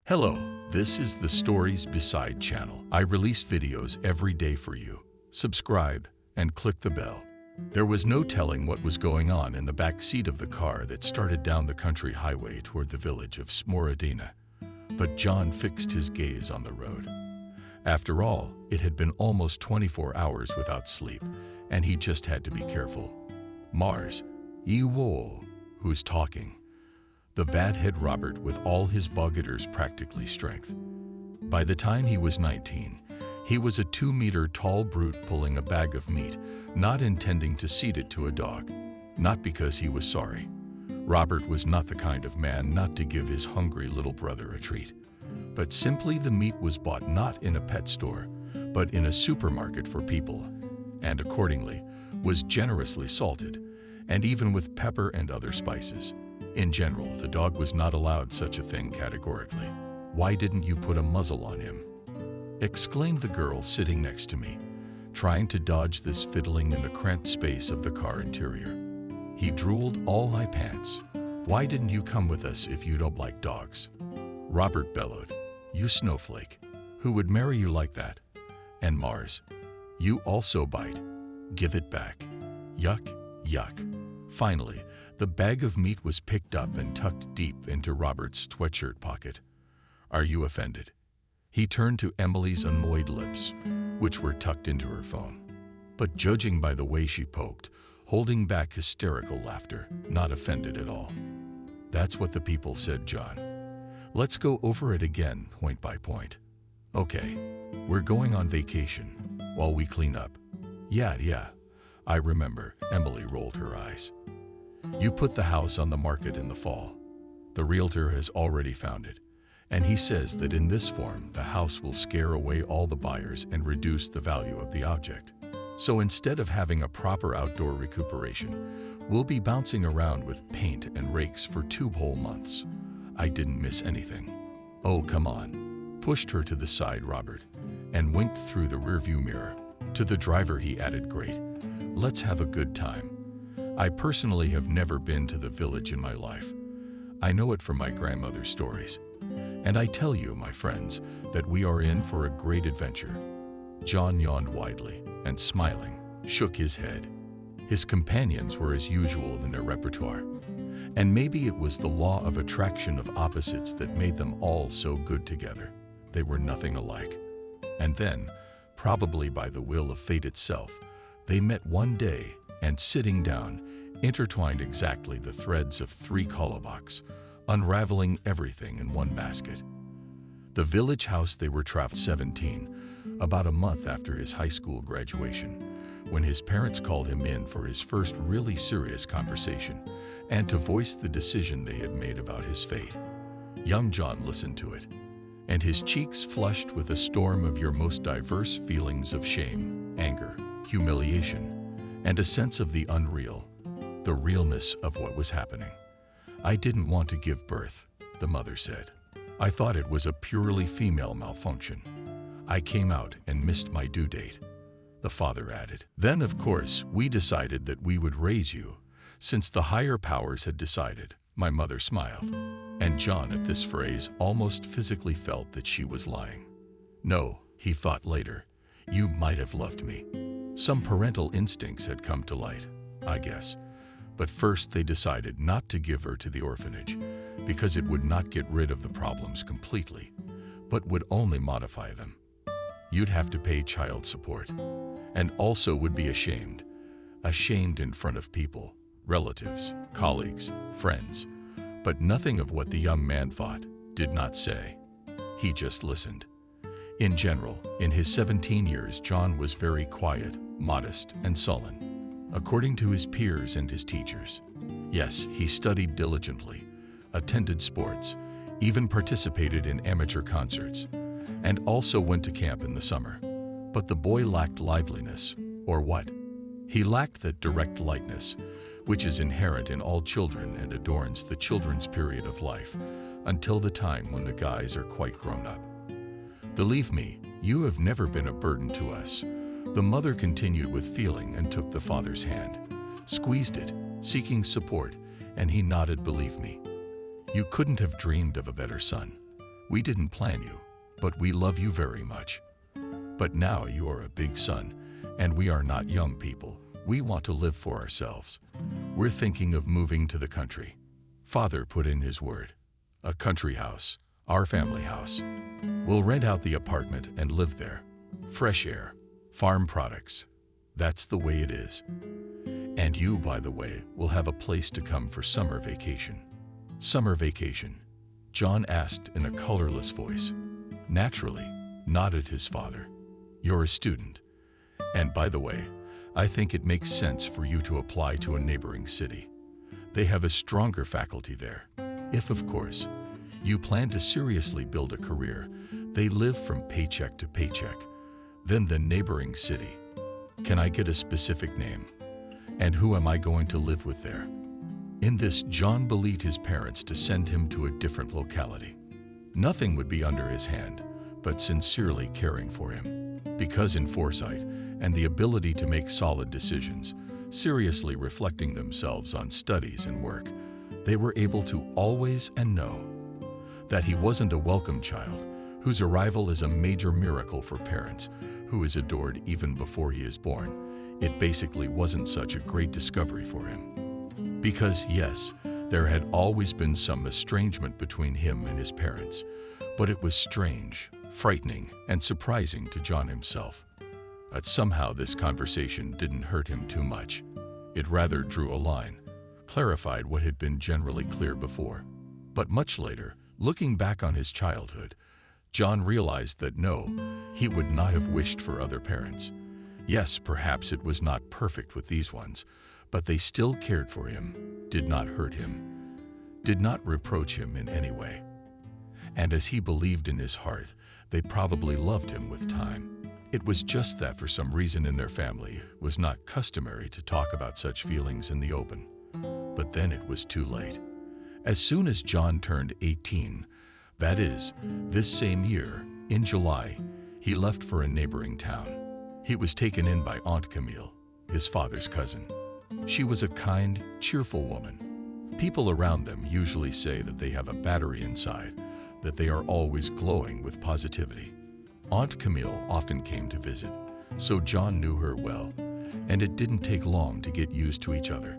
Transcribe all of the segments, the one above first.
Hello, this is the Stories Beside channel. I release videos every day for you. Subscribe and click the bell. There was no telling what was going on in the back seat of the car that started down the country highway toward the village of Smorodina. But John fixed his gaze on the road. After all, it had been almost 24 hours without sleep, and he just had to be careful. Mars, Ewo, who's talking? The vadhead Robert with all his boggeter's practically strength. By the time he was 19, he was a 2-meter tall brute pulling a bag of meat, not intending to cede it to a dog. Not because he was sorry. Robert was not the kind of man not to give his hungry little brother a treat. But simply the meat was bought not in a pet store, but in a supermarket for people, and accordingly was generously salted, and even with pepper and other spices. In general, the dog was not allowed such a thing categorically. "Why didn't you put a muzzle on him?" exclaimed the girl sitting next to me, trying to dodge this fiddling in the cramped space of the car interior. He drooled all my pants. "Why didn't you come with us if you don't like dogs?" Robert bellowed. "You snowflake. Who would marry you like that?" And Mars, "You also bite. Give it back. Yuck, yuck." Finally, the bag of meat was picked up and tucked deep into Robert's sweatshirt pocket. "Are you offended?" He turned to Emily's annoyed lips, which were tucked into her phone. But judging by the way she poked, holding back hysterical laughter, not offended at all. "That's what the people said, John. Let's go over it again, point by point." "Okay, we're going on vacation while we clean up." Yeah, I remember." Emily rolled her eyes. "You put the house on the market in the fall. The realtor has already found it, and he says that in this form the house will scare away all the buyers and reduce the value of the object. So instead of having a proper outdoor recuperation, we'll be bouncing around with paint and rakes for 2 whole months." I didn't miss anything. "Oh, come on," pushed her to the side Robert, and winked through the rearview mirror. To the driver he added, "Great. Let's have a good time. I personally have never been to the village in my life. I know it from my grandmother's stories. And I tell you, my friends, that we are in for a great adventure." John yawned widely and, smiling, shook his head. His companions were as usual in their repertoire. And maybe it was the law of attraction of opposites that made them all so good together. They were nothing alike. And then, probably by the will of fate itself, they met one day and, sitting down, intertwined exactly the threads of 3 kolobaks, unraveling everything in one basket. The village house they were traveling 17, about a month after his high school graduation, when his parents called him in for his first really serious conversation and to voice the decision they had made about his fate. Young John listened to it, and his cheeks flushed with a storm of your most diverse feelings of shame, anger, humiliation, and a sense of the unreal, the realness of what was happening. "I didn't want to give birth," the mother said. "I thought it was a purely female malfunction. I came out and missed my due date," the father added. "Then, of course, we decided that we would raise you, since the higher powers had decided," my mother smiled. And John, at this phrase, almost physically felt that she was lying. "No," he thought later, "you might have loved me." Some parental instincts had come to light, I guess. But first they decided not to give her to the orphanage, because it would not get rid of the problems completely, but would only modify them. You'd have to pay child support, and also would be ashamed in front of people, relatives, colleagues, friends. But nothing of what the young man thought, did not say. He just listened. In general, in his 17 years, John was very quiet, modest, and sullen, according to his peers and his teachers. Yes, he studied diligently, attended sports, even participated in amateur concerts, and also went to camp in the summer. But the boy lacked liveliness, or what? He lacked that direct lightness, which is inherent in all children and adorns the children's period of life, until the time when the guys are quite grown up. "Believe me, you have never been a burden to us," the mother continued with feeling and took the father's hand, squeezed it, seeking support, and he nodded, "Believe me. You couldn't have dreamed of a better son." We didn't plan you, but we love you very much. But now you are a big son, and we are not young people. We want to live for ourselves. We're thinking of moving to the country." Father put in his word. "A country house, our family house. We'll rent out the apartment and live there. Fresh air, farm products. That's the way it is. And you, by the way, will have a place to come for summer vacation." "Summer vacation?" John asked in a colorless voice. "Naturally," nodded his father. "You're a student. And by the way, I think it makes sense for you to apply to a neighboring city. They have a stronger faculty there. If, of course, you plan to seriously build a career, they live from paycheck to paycheck. Then the neighboring city. Can I get a specific name? And who am I going to live with there?" In this, John believed his parents to send him to a different locality. Nothing would be under his hand, but sincerely caring for him. Because in foresight and the ability to make solid decisions, seriously reflecting themselves on studies and work, they were able to always and know that he wasn't a welcome child, whose arrival is a major miracle for parents, who is adored even before he is born. It basically wasn't such a great discovery for him. Because, yes, there had always been some estrangement between him and his parents, but it was strange, frightening, and surprising to John himself. But somehow this conversation didn't hurt him too much. It rather drew a line, clarified what had been generally clear before. But much later, looking back on his childhood, John realized that no, he would not have wished for other parents. Yes, perhaps it was not perfect with these ones, but they still cared for him, did not hurt him, did not reproach him in any way. And as he believed in his heart, they probably loved him with time. It was just that for some reason in their family it was not customary to talk about such feelings in the open. But then it was too late. As soon as John turned 18, that is, this same year, in July, he left for a neighboring town. He was taken in by Aunt Camille, his father's cousin. She was a kind, cheerful woman. People around them usually say that they have a battery inside, that they are always glowing with positivity. Aunt Camille often came to visit, so John knew her well, and it didn't take long to get used to each other.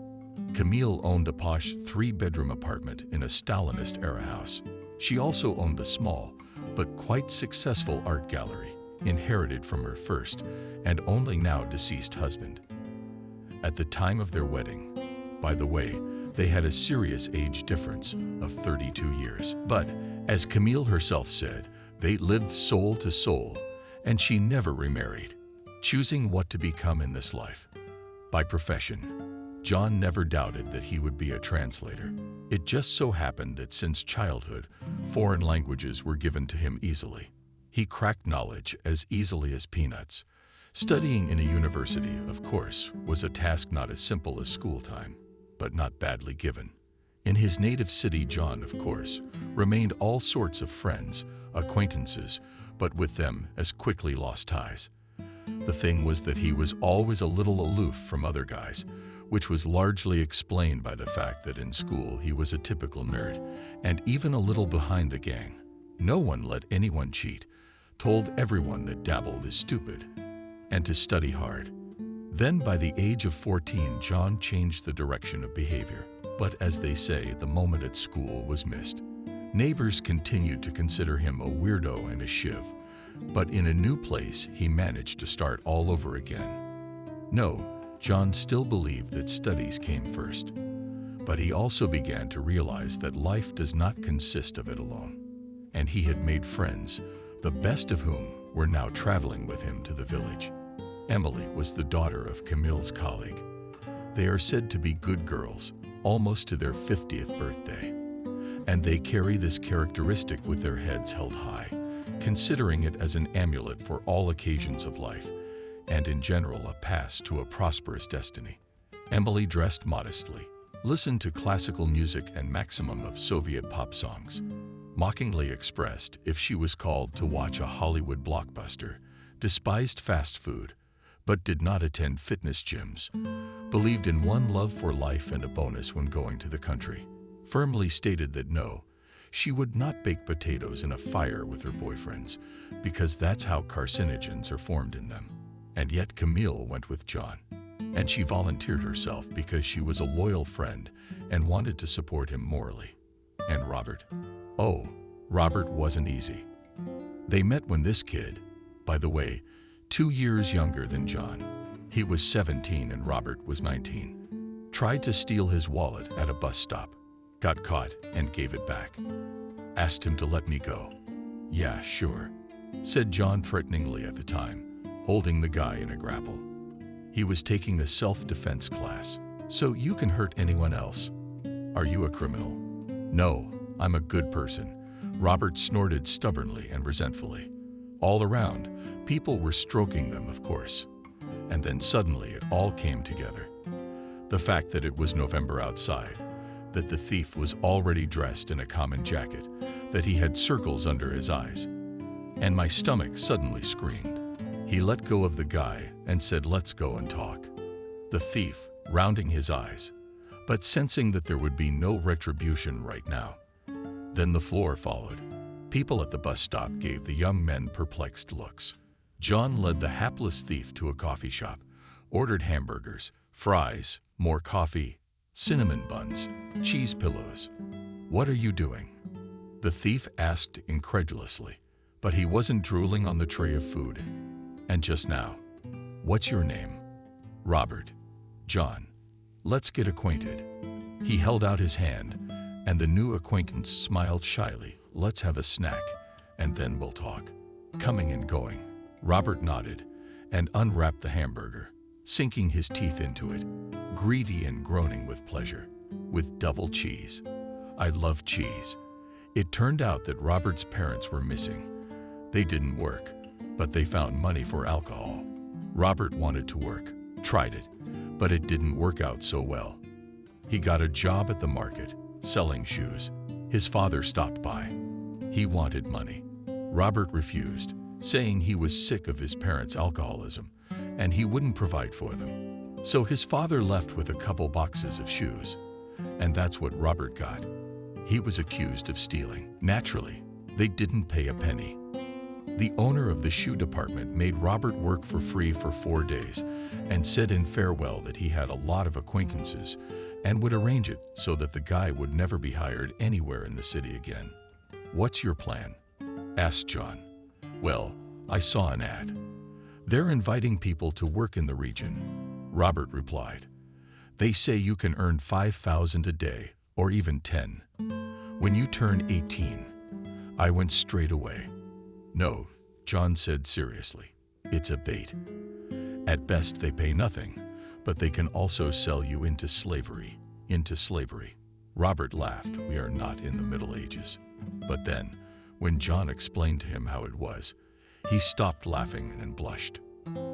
Camille owned a posh 3-bedroom apartment in a Stalinist-era house. She also owned a small, but quite successful art gallery, inherited from her first and only now deceased husband. At the time of their wedding, by the way, they had a serious age difference of 32 years. But, as Camille herself said, they lived soul to soul, and she never remarried, choosing what to become in this life. By profession, John never doubted that he would be a translator. It just so happened that since childhood, foreign languages were given to him easily. He cracked knowledge as easily as peanuts. Studying in a university, of course, was a task not as simple as school time, but not badly given. In his native city, John, of course, remained all sorts of friends, acquaintances, but with them as quickly lost ties. The thing was that he was always a little aloof from other guys, which was largely explained by the fact that in school he was a typical nerd, and even a little behind the gang. No one let anyone cheat, told everyone that dabbled is stupid, and to study hard. Then by the age of 14, John changed the direction of behavior. But as they say, the moment at school was missed. Neighbors continued to consider him a weirdo and a shiv, but in a new place he managed to start all over again. No, John still believed that studies came first, but he also began to realize that life does not consist of it alone. And he had made friends, the best of whom were now traveling with him to the village. Emily was the daughter of Camille's colleague. They are said to be good girls, almost to their 50th birthday. And they carry this characteristic with their heads held high, considering it as an amulet for all occasions of life, and in general a pass to a prosperous destiny. Emily dressed modestly, listened to classical music and maximum of Soviet pop songs, mockingly expressed if she was called to watch a Hollywood blockbuster, despised fast food, but did not attend fitness gyms, believed in one love for life and a bonus when going to the country, firmly stated that no, She would not bake potatoes in a fire with her boyfriends, because that's how carcinogens are formed in them. And yet Camille went with John. And she volunteered herself because she was a loyal friend and wanted to support him morally. And Robert? Oh, Robert wasn't easy. They met when this kid, by the way, 2 years younger than John, he was 17 and Robert was 19, tried to steal his wallet at a bus stop, got caught and gave it back. Asked him to let me go. Yeah, sure, said John threateningly at the time, holding the guy in a grapple. He was taking a self-defense class. So you can hurt anyone else. Are you a criminal? No, I'm a good person. Robert snorted stubbornly and resentfully. All around, people were stroking them, of course. And then suddenly it all came together. The fact that it was November outside, that the thief was already dressed in a common jacket, that he had circles under his eyes. And my stomach suddenly screamed. He let go of the guy and said, "Let's go and talk." The thief, rounding his eyes, but sensing that there would be no retribution right now. Then the floor followed. People at the bus stop gave the young men perplexed looks. John led the hapless thief to a coffee shop, ordered hamburgers, fries, more coffee, cinnamon buns, cheese pillows. "What are you doing?" The thief asked incredulously, but he wasn't drooling on the tray of food. And just now, "What's your name?" "Robert." "John. Let's get acquainted." He held out his hand, and the new acquaintance smiled shyly. "Let's have a snack, and then we'll talk." Coming and going, Robert nodded and unwrapped the hamburger, sinking his teeth into it, greedy and groaning with pleasure. "With double cheese. I love cheese." It turned out that Robert's parents were missing. They didn't work, but they found money for alcohol. Robert wanted to work, tried it, but it didn't work out so well. He got a job at the market, selling shoes. His father stopped by. He wanted money. Robert refused, saying he was sick of his parents' alcoholism, and he wouldn't provide for them. So his father left with a couple boxes of shoes. And that's what Robert got. He was accused of stealing. Naturally, they didn't pay a penny. The owner of the shoe department made Robert work for free for 4 days and said in farewell that he had a lot of acquaintances and would arrange it so that the guy would never be hired anywhere in the city again. "What's your plan?" asked John. "Well, I saw an ad. They're inviting people to work in the region," Robert replied. "They say you can earn $5,000 a day, or even 10. When you turn 18, I went straight away. "No," John said seriously. "It's a bait. At best they pay nothing, but they can also sell you into slavery. Robert laughed. "We are not in the Middle Ages." But then, when John explained to him how it was, he stopped laughing and blushed.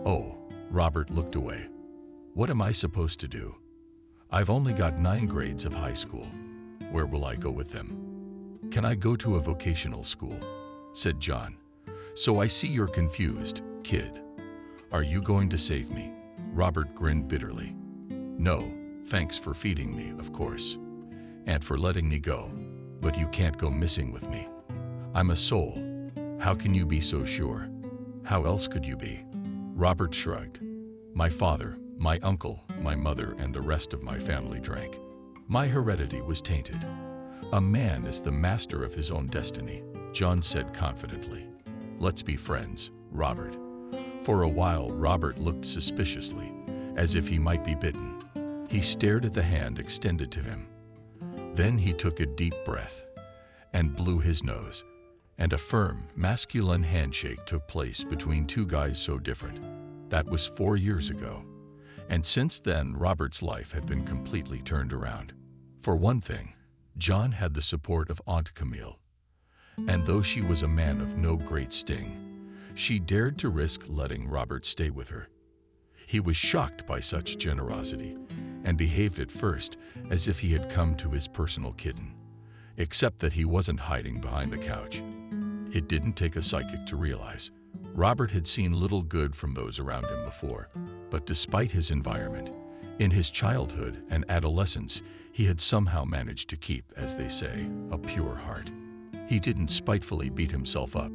"Oh," Robert looked away. "What am I supposed to do? I've only got 9 grades of high school. Where will I go with them?" "Can I go to a vocational school?" said John. "So I see you're confused, kid. Are you going to save me?" Robert grinned bitterly. "No, thanks for feeding me, of course, and for letting me go, but you can't go missing with me. I'm a soul. How can you be so sure? How else could you be?" Robert shrugged. "My father, my uncle, my mother, and the rest of my family drank. My heredity was tainted. A man is the master of his own destiny," John said confidently. "Let's be friends, Robert." For a while, Robert looked suspiciously, as if he might be bitten. He stared at the hand extended to him. Then he took a deep breath and blew his nose, and a firm, masculine handshake took place between 2 guys so different. That was 4 years ago. And since then, Robert's life had been completely turned around. For one thing, John had the support of Aunt Camille. And though she was a man of no great sting, she dared to risk letting Robert stay with her. He was shocked by such generosity and behaved at first as if he had come to his personal kitten, except that he wasn't hiding behind the couch. It didn't take a psychic to realize. Robert had seen little good from those around him before, but despite his environment, in his childhood and adolescence, he had somehow managed to keep, as they say, a pure heart. He didn't spitefully beat himself up,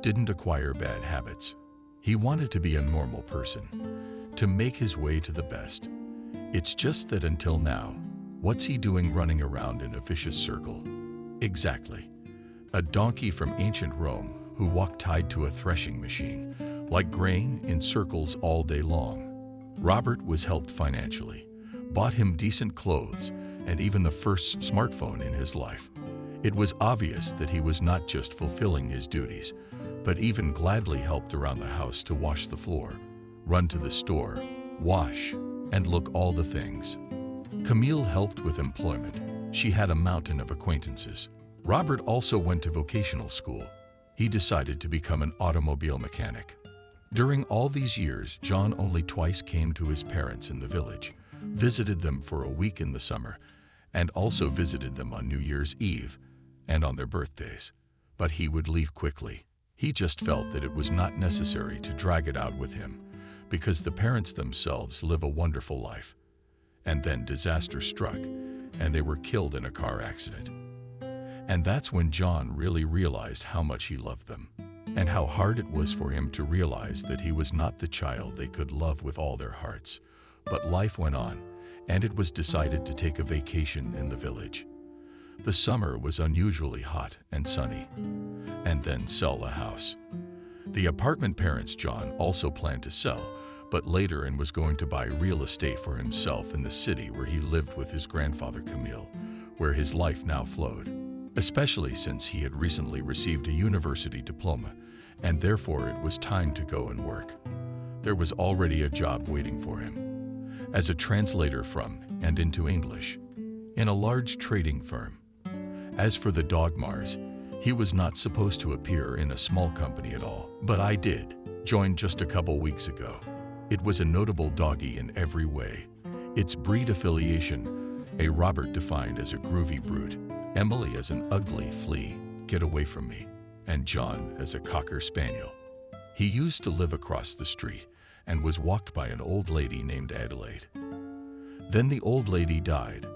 didn't acquire bad habits. He wanted to be a normal person, to make his way to the best. It's just that until now, what's he doing running around in a vicious circle? Exactly. A donkey from ancient Rome who walked tied to a threshing machine, like grain in circles all day long. Robert was helped financially, bought him decent clothes, and even the first smartphone in his life. It was obvious that he was not just fulfilling his duties, but even gladly helped around the house to wash the floor, run to the store, wash, and look all the things. Camille helped with employment. She had a mountain of acquaintances. Robert also went to vocational school. He decided to become an automobile mechanic. During all these years, John only twice came to his parents in the village, visited them for a week in the summer, and also visited them on New Year's Eve and on their birthdays. But he would leave quickly. He just felt that it was not necessary to drag it out with him, because the parents themselves live a wonderful life. And then disaster struck, and they were killed in a car accident. And that's when John really realized how much he loved them, and how hard it was for him to realize that he was not the child they could love with all their hearts. But life went on, and it was decided to take a vacation in the village. The summer was unusually hot and sunny, and then sell the house. The apartment parents John also planned to sell, but later and was going to buy real estate for himself in the city where he lived with his grandfather Camille, where his life now flowed, especially since he had recently received a university diploma, and therefore it was time to go and work. There was already a job waiting for him, as a translator from and into English, in a large trading firm. As for the dog Mars, he was not supposed to appear in a small company at all, but I did, joined just a couple weeks ago. It was a notable doggy in every way. Its breed affiliation, a Robert defined as a groovy brute, Emily as an ugly flea, get away from me, and John as a cocker spaniel. He used to live across the street and was walked by an old lady named Adelaide. Then the old lady died,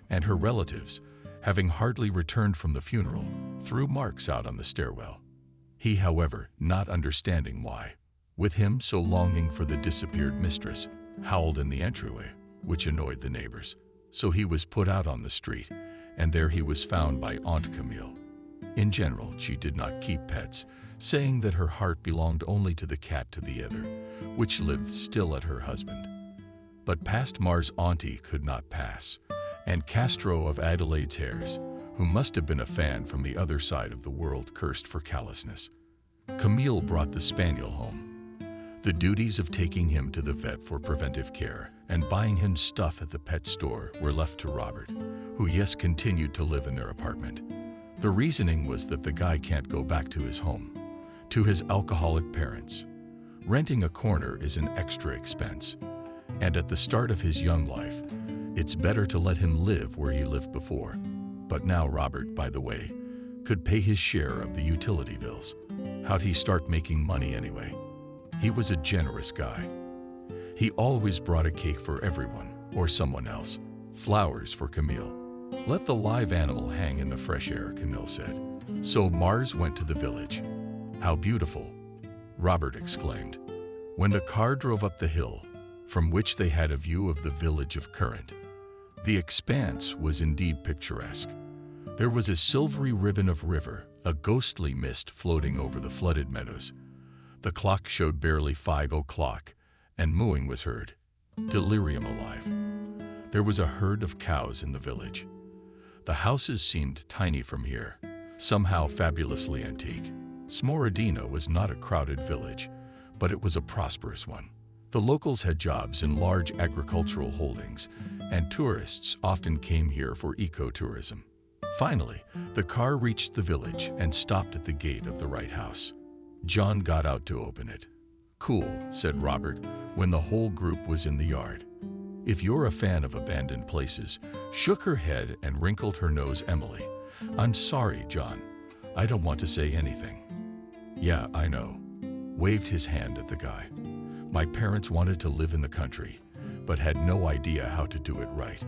and her relatives, having hardly returned from the funeral, threw marks out on the stairwell. He, however, not understanding why, with him so longing for the disappeared mistress, howled in the entryway, which annoyed the neighbors. So he was put out on the street, and there he was found by Aunt Camille. In general, she did not keep pets, saying that her heart belonged only to the cat to the other, which lived still at her husband. But past Mars Auntie could not pass, and Castro of Adelaide's hares, who must have been a fan from the other side of the world, cursed for callousness. Camille brought the spaniel home. The duties of taking him to the vet for preventive care and buying him stuff at the pet store were left to Robert, who continued to live in their apartment. The reasoning was that the guy can't go back to his home, to his alcoholic parents. Renting a corner is an extra expense, and at the start of his young life, it's better to let him live where he lived before. But now Robert, by the way, could pay his share of the utility bills. How'd he start making money anyway? He was a generous guy. He always brought a cake for everyone, or someone else, flowers for Camille. Let the live animal hang in the fresh air, Camille said. So Mars went to the village. How beautiful, Robert exclaimed, when the car drove up the hill, from which they had a view of the village of Current. The expanse was indeed picturesque. There was a silvery ribbon of river, a ghostly mist floating over the flooded meadows. The clock showed barely 5 o'clock, and mooing was heard, delirium alive. There was a herd of cows in the village. The houses seemed tiny from here, somehow fabulously antique. Smorodino was not a crowded village, but it was a prosperous one. The locals had jobs in large agricultural holdings, and tourists often came here for ecotourism. Finally, the car reached the village and stopped at the gate of the right house. John got out to open it. Cool, said Robert, when the whole group was in the yard. If you're a fan of abandoned places, shook her head and wrinkled her nose Emily. I'm sorry, John. I don't want to say anything. Yeah, I know. Waved his hand at the guy. My parents wanted to live in the country, but had no idea how to do it right.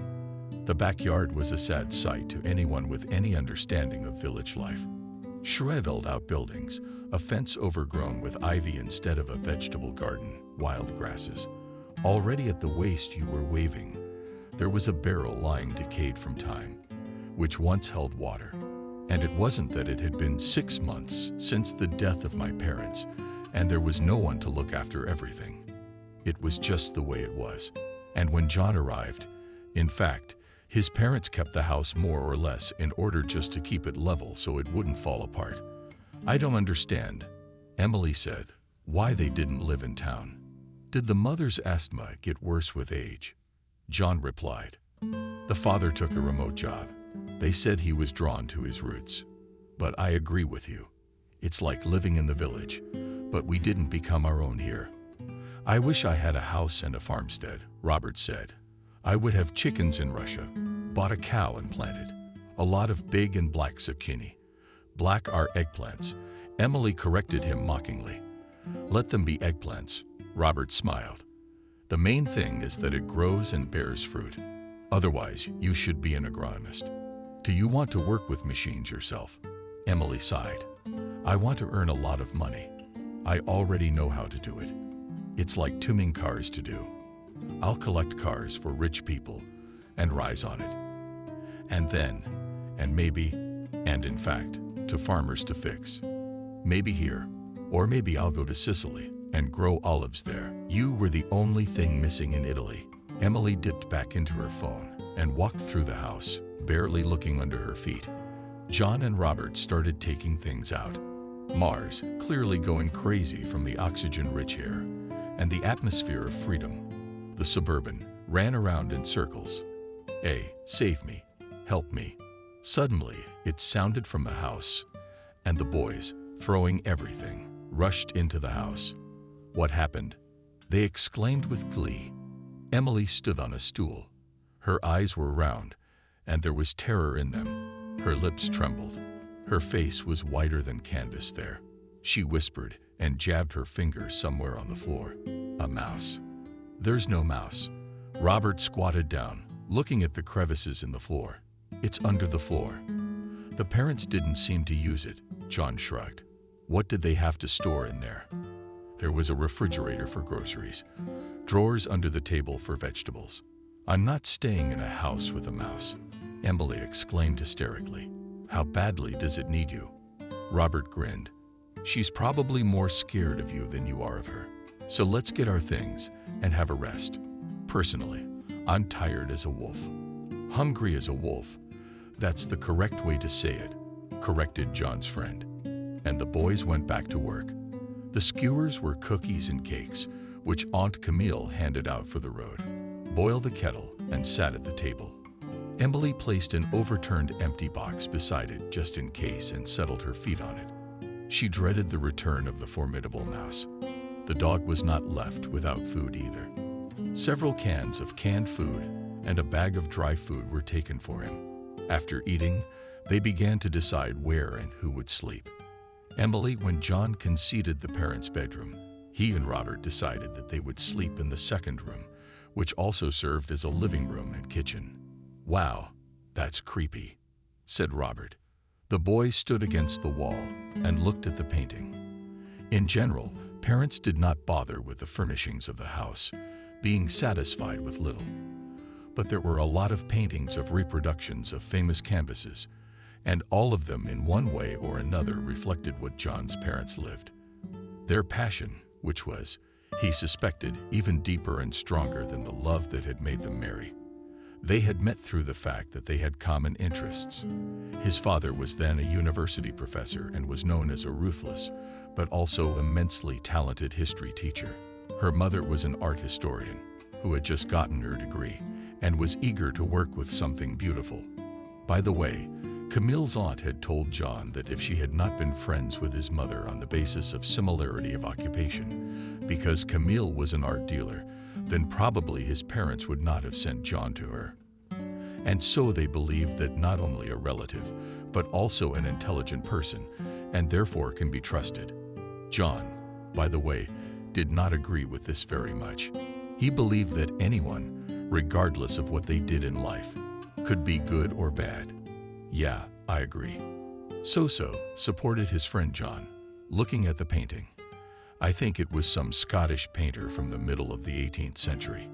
The backyard was a sad sight to anyone with any understanding of village life. Shriveled out buildings, a fence overgrown with ivy instead of a vegetable garden, wild grasses. Already at the waist you were waving. There was a barrel lying decayed from time, which once held water. And it wasn't that it had been 6 months since the death of my parents, and there was no one to look after everything. It was just the way it was. And when John arrived, in fact, his parents kept the house more or less in order just to keep it level so it wouldn't fall apart. I don't understand, Emily said, why they didn't live in town. Did the mother's asthma get worse with age? John replied. The father took a remote job. They said he was drawn to his roots. But I agree with you. It's like living in the village, but we didn't become our own here. I wish I had a house and a farmstead, Robert said. I would have chickens in Russia, bought a cow and planted a lot of big and black zucchini. Black are eggplants, Emily corrected him mockingly. Let them be eggplants, Robert smiled. The main thing is that it grows and bears fruit. Otherwise, you should be an agronomist. Do you want to work with machines yourself? Emily sighed. I want to earn a lot of money. I already know how to do it. It's like tuning cars to do. I'll collect cars for rich people and rise on it. And then, and maybe, and in fact, to farmers to fix. Maybe here, or maybe I'll go to Sicily and grow olives there. You were the only thing missing in Italy. Emily dipped back into her phone and walked through the house, barely looking under her feet. John and Robert started taking things out. Mars, clearly going crazy from the oxygen-rich air and the atmosphere of freedom. The Suburban ran around in circles. Hey, save me, help me. Suddenly, it sounded from the house, and the boys, throwing everything, rushed into the house. What happened? They exclaimed with glee. Emily stood on a stool. Her eyes were round, and there was terror in them. Her lips trembled. Her face was whiter than canvas there. She whispered and jabbed her finger somewhere on the floor. A mouse. There's no mouse. Robert squatted down, looking at the crevices in the floor. It's under the floor. The parents didn't seem to use it, John shrugged. What did they have to store in there? There was a refrigerator for groceries, drawers under the table for vegetables. I'm not staying in a house with a mouse, Emily exclaimed hysterically. How badly does it need you? Robert grinned. She's probably more scared of you than you are of her. So let's get our things and have a rest. Personally, I'm tired as a wolf. Hungry as a wolf. That's the correct way to say it, corrected John's friend. And the boys went back to work. The skewers were cookies and cakes, which Aunt Camille handed out for the road. Boiled the kettle and sat at the table. Emily placed an overturned empty box beside it just in case and settled her feet on it. She dreaded the return of the formidable mouse. The dog was not left without food either. Several cans of canned food and a bag of dry food were taken for him. After eating, they began to decide where and who would sleep. Emily, when John conceded the parents' bedroom, he and Robert decided that they would sleep in the second room, which also served as a living room and kitchen. Wow, that's creepy, said Robert. The boys stood against the wall and looked at the painting. In general, parents did not bother with the furnishings of the house, being satisfied with little. But there were a lot of paintings of reproductions of famous canvases, and all of them in one way or another reflected what John's parents lived. Their passion, which was, he suspected, even deeper and stronger than the love that had made them marry. They had met through the fact that they had common interests. His father was then a university professor and was known as a ruthless, but also immensely talented history teacher. Her mother was an art historian who had just gotten her degree and was eager to work with something beautiful. By the way, Camille's aunt had told John that if she had not been friends with his mother on the basis of similarity of occupation, because Camille was an art dealer, then probably his parents would not have sent John to her. And so they believed that not only a relative, but also an intelligent person, and therefore can be trusted. John, by the way, did not agree with this very much. He believed that anyone, regardless of what they did in life, could be good or bad. Yeah, I agree. Soso supported his friend John, looking at the painting. I think it was some Scottish painter from the middle of the 18th century.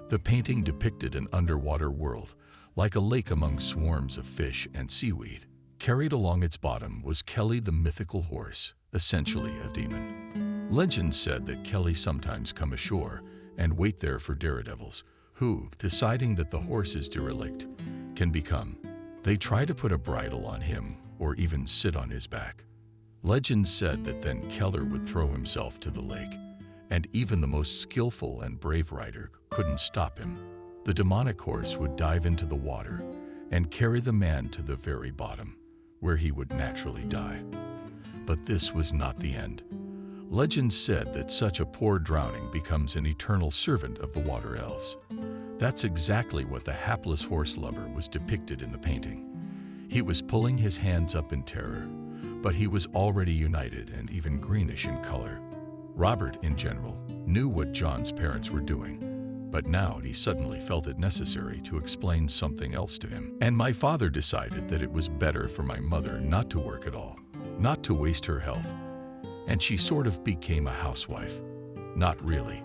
The painting depicted an underwater world, like a lake among swarms of fish and seaweed. Carried along its bottom was Kelly the mythical horse, essentially a demon. Legend said that Kelly sometimes come ashore and wait there for daredevils, who, deciding that the horse is derelict, can become. They try to put a bridle on him or even sit on his back. Legend said that then Keller would throw himself to the lake, and even the most skillful and brave rider couldn't stop him. The demonic horse would dive into the water and carry the man to the very bottom, where he would naturally die. But this was not the end. Legend said that such a poor drowning becomes an eternal servant of the water elves. That's exactly what the hapless horse lover was depicted in the painting. He was pulling his hands up in terror, but he was already united and even greenish in color. Robert, in general, knew what John's parents were doing, but now he suddenly felt it necessary to explain something else to him. And my father decided that it was better for my mother not to work at all, not to waste her health, and she sort of became a housewife. Not really.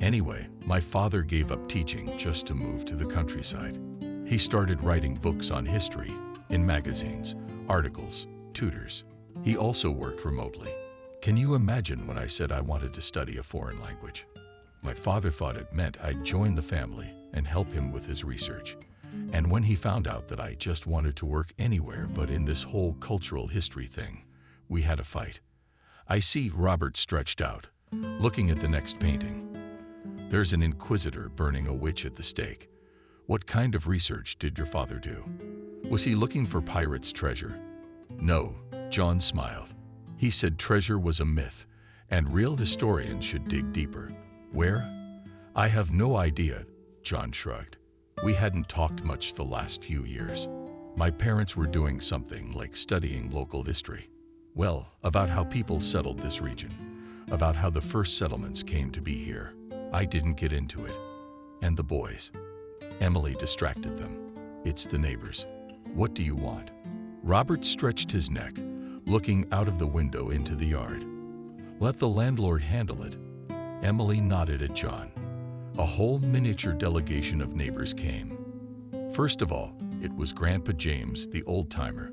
Anyway, my father gave up teaching just to move to the countryside. He started writing books on history, in magazines, articles, tutors. He also worked remotely. Can you imagine when I said I wanted to study a foreign language? My father thought it meant I'd join the family and help him with his research. And when he found out that I just wanted to work anywhere but in this whole cultural history thing, we had a fight. I see Robert stretched out, looking at the next painting. There's an inquisitor burning a witch at the stake. What kind of research did your father do? Was he looking for pirates' treasure? No, John smiled. He said treasure was a myth, and real historians should dig deeper. Where? I have no idea, John shrugged. We hadn't talked much the last few years. My parents were doing something like studying local history. Well, about how people settled this region, about how the first settlements came to be here. I didn't get into it. And the boys. Emily distracted them. It's the neighbors. What do you want? Robert stretched his neck, looking out of the window into the yard. Let the landlord handle it. Emily nodded at John. A whole miniature delegation of neighbors came. First of all, it was Grandpa James, the old-timer,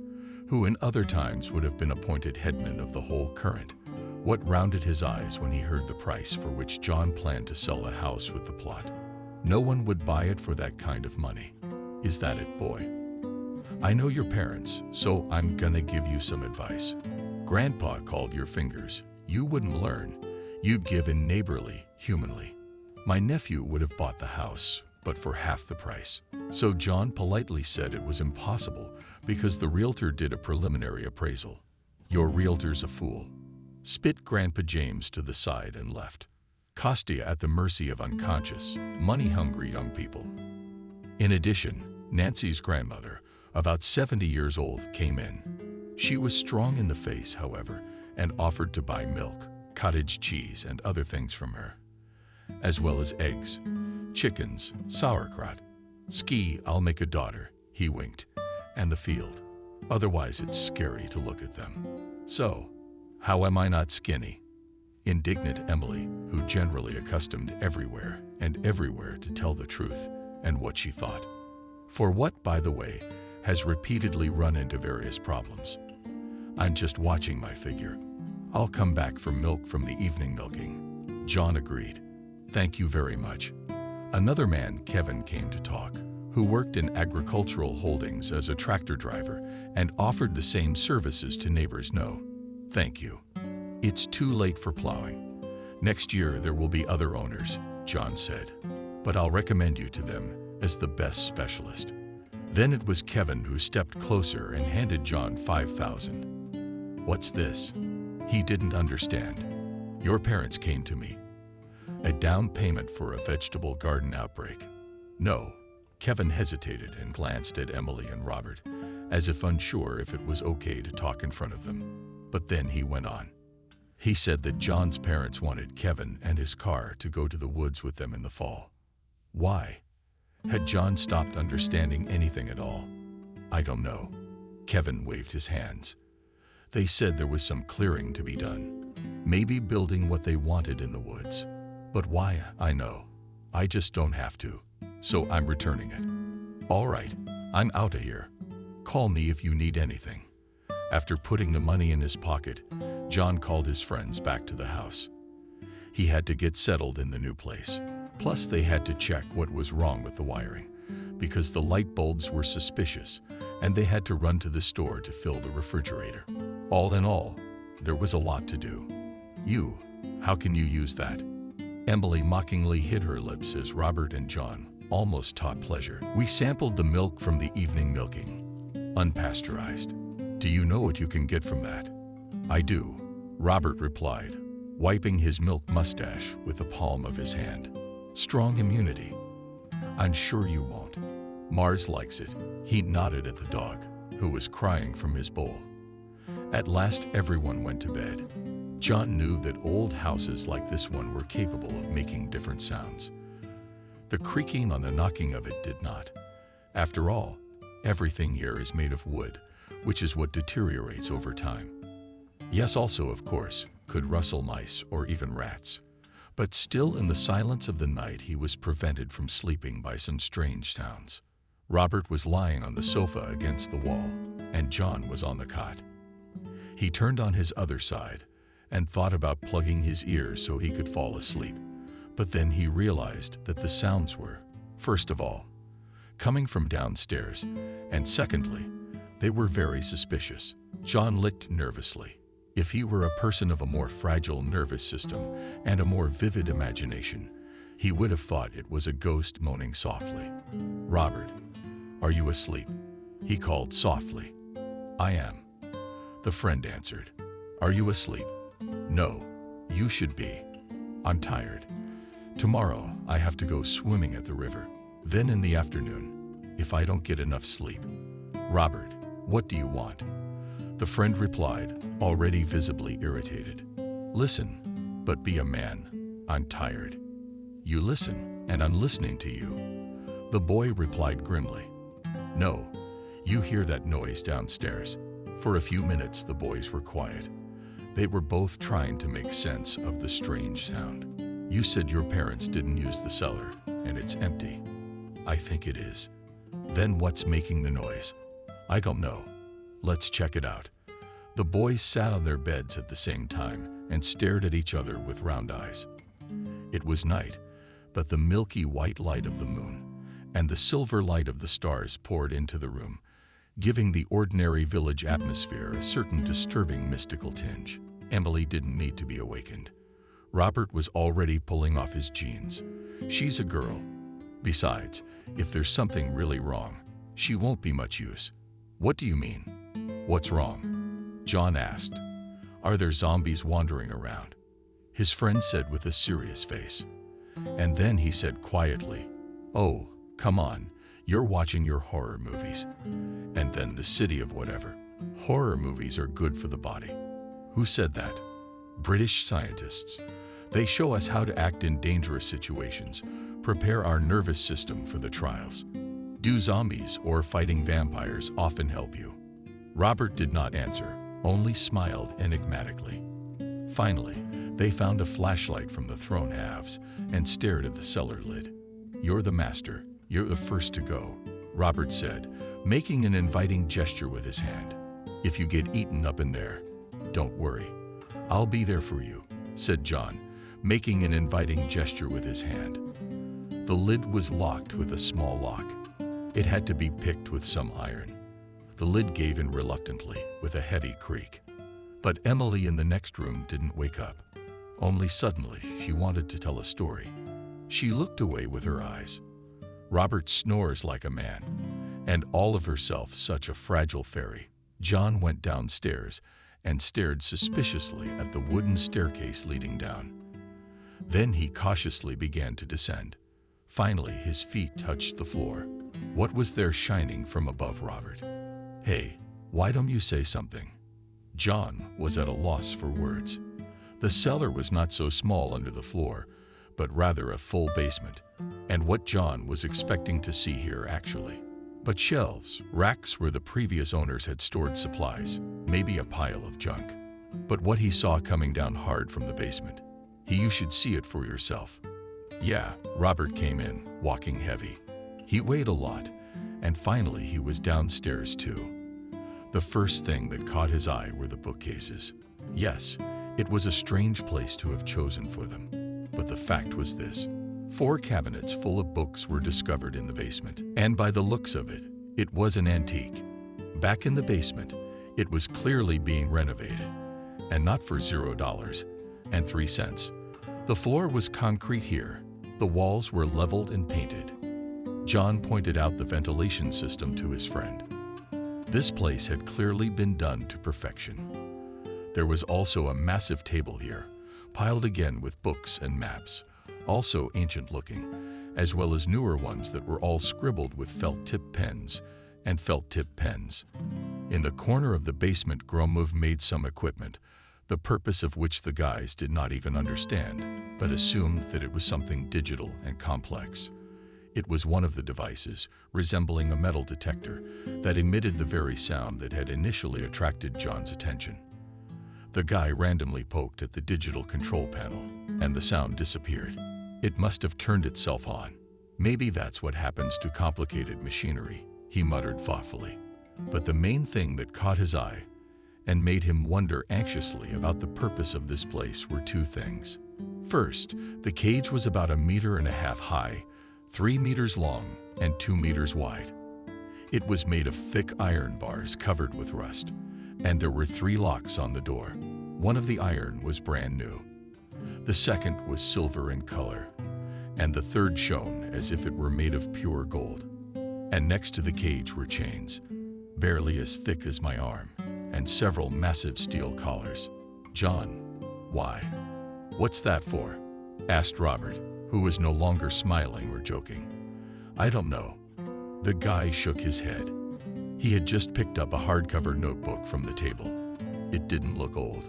who in other times would have been appointed headman of the whole current. What rounded his eyes when he heard the price for which John planned to sell the house with the plot. No one would buy it for that kind of money. Is that it, boy? I know your parents, so I'm gonna give you some advice. Grandpa called your fingers. You wouldn't learn. You'd give in neighborly, humanly. My nephew would have bought the house, but for half the price. So John politely said it was impossible because the realtor did a preliminary appraisal. Your realtor's a fool. Spit Grandpa James to the side and left. Kostya at the mercy of unconscious, money-hungry young people. In addition, Nancy's grandmother, about 70 years old, came in. She was strong in the face, however, and offered to buy milk, cottage cheese, and other things from her, as well as eggs, chickens, sauerkraut. Ski, I'll make a daughter, he winked, and the field. Otherwise, it's scary to look at them. So, how am I not skinny? Indignant Emily, who generally accustomed everywhere and everywhere to tell the truth and what she thought. For what, by the way, has repeatedly run into various problems. I'm just watching my figure. I'll come back for milk from the evening milking. John agreed. Thank you very much. Another man, Kevin, came to talk, who worked in agricultural holdings as a tractor driver and offered the same services to neighbors. No, thank you. It's too late for plowing. Next year there will be other owners, John said, but I'll recommend you to them as the best specialist. Then it was Kevin who stepped closer and handed John $5,000. What's this? He didn't understand. Your parents came to me. A down payment for a vegetable garden outbreak. No. Kevin hesitated and glanced at Emily and Robert, as if unsure if it was okay to talk in front of them. But then he went on. He said that John's parents wanted Kevin and his car to go to the woods with them in the fall. Why? Had John stopped understanding anything at all? I don't know. Kevin waved his hands. They said there was some clearing to be done. Maybe building what they wanted in the woods. But why? I know. I just don't have to. So I'm returning it. All right, I'm out of here. Call me if you need anything. After putting the money in his pocket, John called his friends back to the house. He had to get settled in the new place. Plus, they had to check what was wrong with the wiring, because the light bulbs were suspicious, and they had to run to the store to fill the refrigerator. All in all, there was a lot to do. How can you use that? Emily mockingly hid her lips as Robert and John almost taught pleasure. We sampled the milk from the evening milking, unpasteurized. Do you know what you can get from that? I do, Robert replied, wiping his milk mustache with the palm of his hand. Strong immunity. I'm sure you won't. Mars likes it. He nodded at the dog, who was crying from his bowl. At last, everyone went to bed. John knew that old houses like this one were capable of making different sounds. The creaking on the knocking of it did not. After all, everything here is made of wood, which is what deteriorates over time. Yes, also, of course, could rustle mice or even rats. But still, in the silence of the night, he was prevented from sleeping by some strange sounds. Robert was lying on the sofa against the wall, and John was on the cot. He turned on his other side and thought about plugging his ears so he could fall asleep. But then he realized that the sounds were, first of all, coming from downstairs, and secondly, they were very suspicious. John licked nervously. If he were a person of a more fragile nervous system and a more vivid imagination, he would have thought it was a ghost moaning softly. Robert, are you asleep? He called softly. I am. The friend answered. Are you asleep? No, you should be. I'm tired. Tomorrow I have to go swimming at the river. Then in the afternoon, if I don't get enough sleep. Robert, what do you want? The friend replied, already visibly irritated. Listen, but be a man. I'm tired. You listen, and I'm listening to you. The boy replied grimly. No, you hear that noise downstairs. For a few minutes the boys were quiet. They were both trying to make sense of the strange sound. You said your parents didn't use the cellar, and it's empty. I think it is. Then what's making the noise? I don't know. Let's check it out. The boys sat on their beds at the same time and stared at each other with round eyes. It was night, but the milky white light of the moon and the silver light of the stars poured into the room, giving the ordinary village atmosphere a certain disturbing mystical tinge. Emily didn't need to be awakened. Robert was already pulling off his jeans. She's a girl. Besides, if there's something really wrong, she won't be much use. What do you mean? What's wrong? John asked. Are there zombies wandering around? His friend said with a serious face. And then he said quietly, Oh, come on, you're watching your horror movies. And then the city of whatever. Horror movies are good for the body. Who said that? British scientists. They show us how to act in dangerous situations, prepare our nervous system for the trials. Do zombies or fighting vampires often help you? Robert did not answer, only smiled enigmatically. Finally, they found a flashlight from the thrown halves and stared at the cellar lid. You're the master. You're the first to go, Robert said, making an inviting gesture with his hand. If you get eaten up in there, don't worry. I'll be there for you, said John, making an inviting gesture with his hand. The lid was locked with a small lock. It had to be picked with some iron. The lid gave in reluctantly with a heavy creak. But Emily in the next room didn't wake up. Only suddenly she wanted to tell a story. She looked away with her eyes. Robert snores like a man, and all of herself such a fragile fairy. John went downstairs and stared suspiciously at the wooden staircase leading down. Then he cautiously began to descend. Finally, his feet touched the floor. What was there shining from above Robert? Hey, why don't you say something? John was at a loss for words. The cellar was not so small under the floor, but rather a full basement, and what John was expecting to see here actually But shelves, racks where the previous owners had stored supplies, maybe a pile of junk. But what he saw coming down hard from the basement, you should see it for yourself. Yeah, Robert came in, walking heavy. He weighed a lot, and finally he was downstairs too. The first thing that caught his eye were the bookcases. Yes, it was a strange place to have chosen for them. But the fact was this: 4 cabinets full of books were discovered in the basement. And by the looks of it, it was an antique. Back in the basement, it was clearly being renovated. And not for $0.03. The floor was concrete here. The walls were leveled and painted. John pointed out the ventilation system to his friend. This place had clearly been done to perfection. There was also a massive table here, piled again with books and maps, also ancient-looking, as well as newer ones that were all scribbled with felt-tip pens and felt-tip pens. In the corner of the basement, Gromov made some equipment, the purpose of which the guys did not even understand, but assumed that it was something digital and complex. It was one of the devices, resembling a metal detector, that emitted the very sound that had initially attracted John's attention. The guy randomly poked at the digital control panel, and the sound disappeared. It must have turned itself on. Maybe that's what happens to complicated machinery, he muttered thoughtfully. But the main thing that caught his eye and made him wonder anxiously about the purpose of this place were 2 things. First, the cage was about 1.5 meters high, 3 meters long, and 2 meters wide. It was made of thick iron bars covered with rust, and there were 3 locks on the door. One of the iron was brand new. The second was silver in color, and the third shone as if it were made of pure gold. And next to the cage were chains, barely as thick as my arm, and several massive steel collars. John, why? What's that for? Asked Robert, who was no longer smiling or joking. I don't know. The guy shook his head. He had just picked up a hardcover notebook from the table. It didn't look old.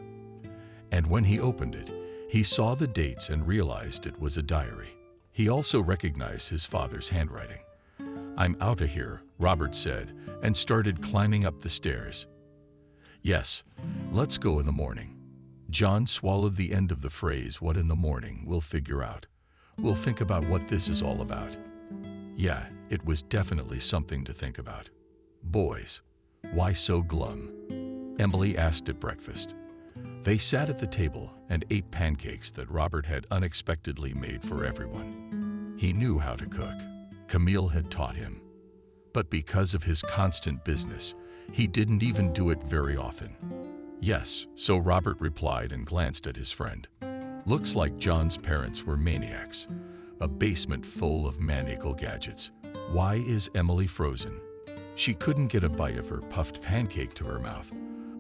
And when he opened it, he saw the dates and realized it was a diary. He also recognized his father's handwriting. I'm out of here, Robert said, and started climbing up the stairs. Yes, let's go in the morning. John swallowed the end of the phrase, what in the morning, we'll figure out. We'll think about what this is all about. Yeah, it was definitely something to think about. Boys, why so glum? Emily asked at breakfast. They sat at the table and ate pancakes that Robert had unexpectedly made for everyone. He knew how to cook. Camille had taught him. But because of his constant business, he didn't even do it very often. Yes, so Robert replied and glanced at his friend. Looks like John's parents were maniacs. A basement full of maniacal gadgets. Why is Emily frozen? She couldn't get a bite of her puffed pancake to her mouth.